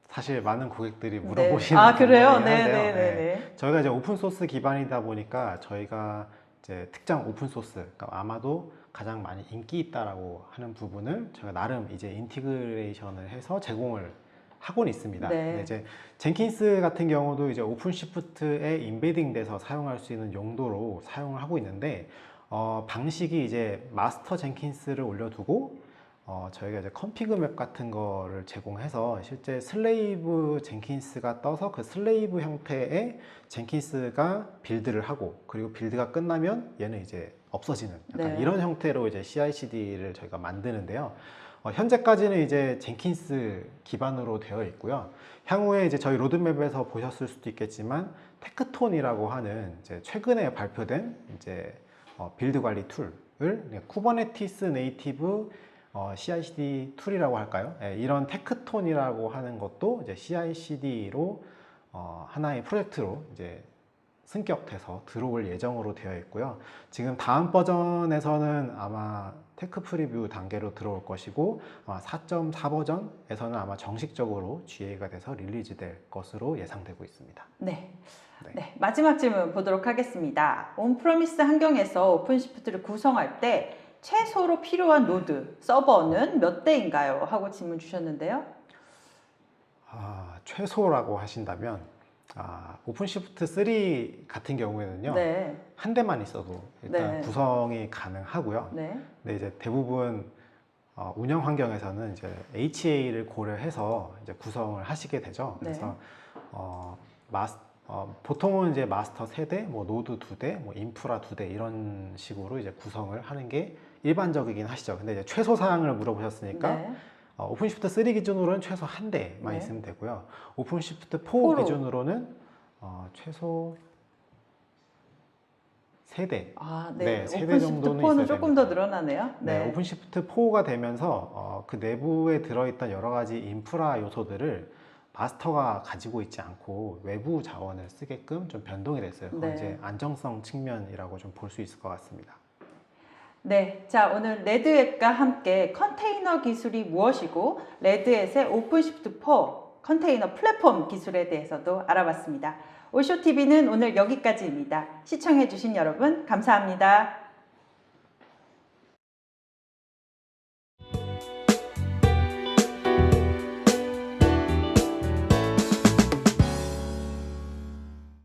사실 많은 고객들이 네. 물어보시는 아, 그래요? 부분이긴 네, 한데요. 네, 네, 네. 저희가 이제 오픈 소스 기반이다 보니까 저희가 이제 특정 오픈 소스, 그러니까 아마도 가장 많이 인기 있다라고 하는 부분을 저희가 나름 이제 인티그레이션을 해서 제공을 하고는 있습니다. 네. 근데 이제 젠킨스 같은 경우도 이제 오픈시프트에 인베딩 돼서 사용할 수 있는 용도로 사용을 하고 있는데 방식이 이제 마스터 젠킨스를 올려두고 저희가 이제 컨피그 맵 같은 거를 제공해서 실제 슬레이브 젠킨스가 떠서 그 슬레이브 형태의 젠킨스가 빌드를 하고 그리고 빌드가 끝나면 얘는 이제 없어지는 약간 네. 이런 형태로 이제 CI/CD를 저희가 만드는데요. 현재까지는 이제 젠킨스 기반으로 되어 있고요. 향후에 이제 저희 로드맵에서 보셨을 수도 있겠지만 테크톤이라고 하는 이제 최근에 발표된 이제 빌드 관리 툴을 쿠버네티스 네이티브 CI/CD 툴이라고 할까요? 이런 테크톤이라고 하는 것도 이제 CI/CD로 하나의 프로젝트로 이제 승격돼서 들어올 예정으로 되어 있고요. 지금 다음 버전에서는 아마 테크 프리뷰 단계로 들어올 것이고 4.4 버전에서는 아마 정식적으로 GA가 돼서 릴리즈될 것으로 예상되고 있습니다. 네. 네. 네, 마지막 질문 보도록 하겠습니다. 온프로미스 환경에서 오픈시프트를 구성할 때 최소로 필요한 노드, 서버는 몇 대인가요? 하고 질문 주셨는데요. 최소라고 하신다면 오픈시프트 3 같은 경우에는요. 네. 한 대만 있어도 일단 네. 구성이 가능하고요. 네. 근데 이제 대부분 운영 환경에서는 이제 HA를 고려해서 이제 구성을 하시게 되죠. 네. 그래서 보통은 이제 마스터 3대, 뭐 노드 2대, 뭐 인프라 2대 이런 식으로 이제 구성을 하는 게 일반적이긴 하시죠. 근데 이제 최소 사항을 물어보셨으니까 네. 오픈시프트 3 기준으로는 최소 한 대만 네. 있으면 되고요. 오픈시프트 4 4로. 기준으로는 최소 3대. 네. 네, 세대 오픈시프트 정도는 4는 있어야 조금 됩니다. 더 늘어나네요. 네, 오픈시프트 4가 되면서 그 내부에 들어있던 여러 가지 인프라 요소들을 마스터가 가지고 있지 않고 외부 자원을 쓰게끔 좀 변동이 됐어요. 그건 네. 이제 안정성 측면이라고 좀 볼 수 있을 것 같습니다. 네, 자 오늘 레드햇과 함께 컨테이너 기술이 무엇이고 레드햇의 오픈시프트 4 컨테이너 플랫폼 기술에 대해서도 알아봤습니다. 오쇼TV는 오늘 여기까지입니다. 시청해주신 여러분 감사합니다.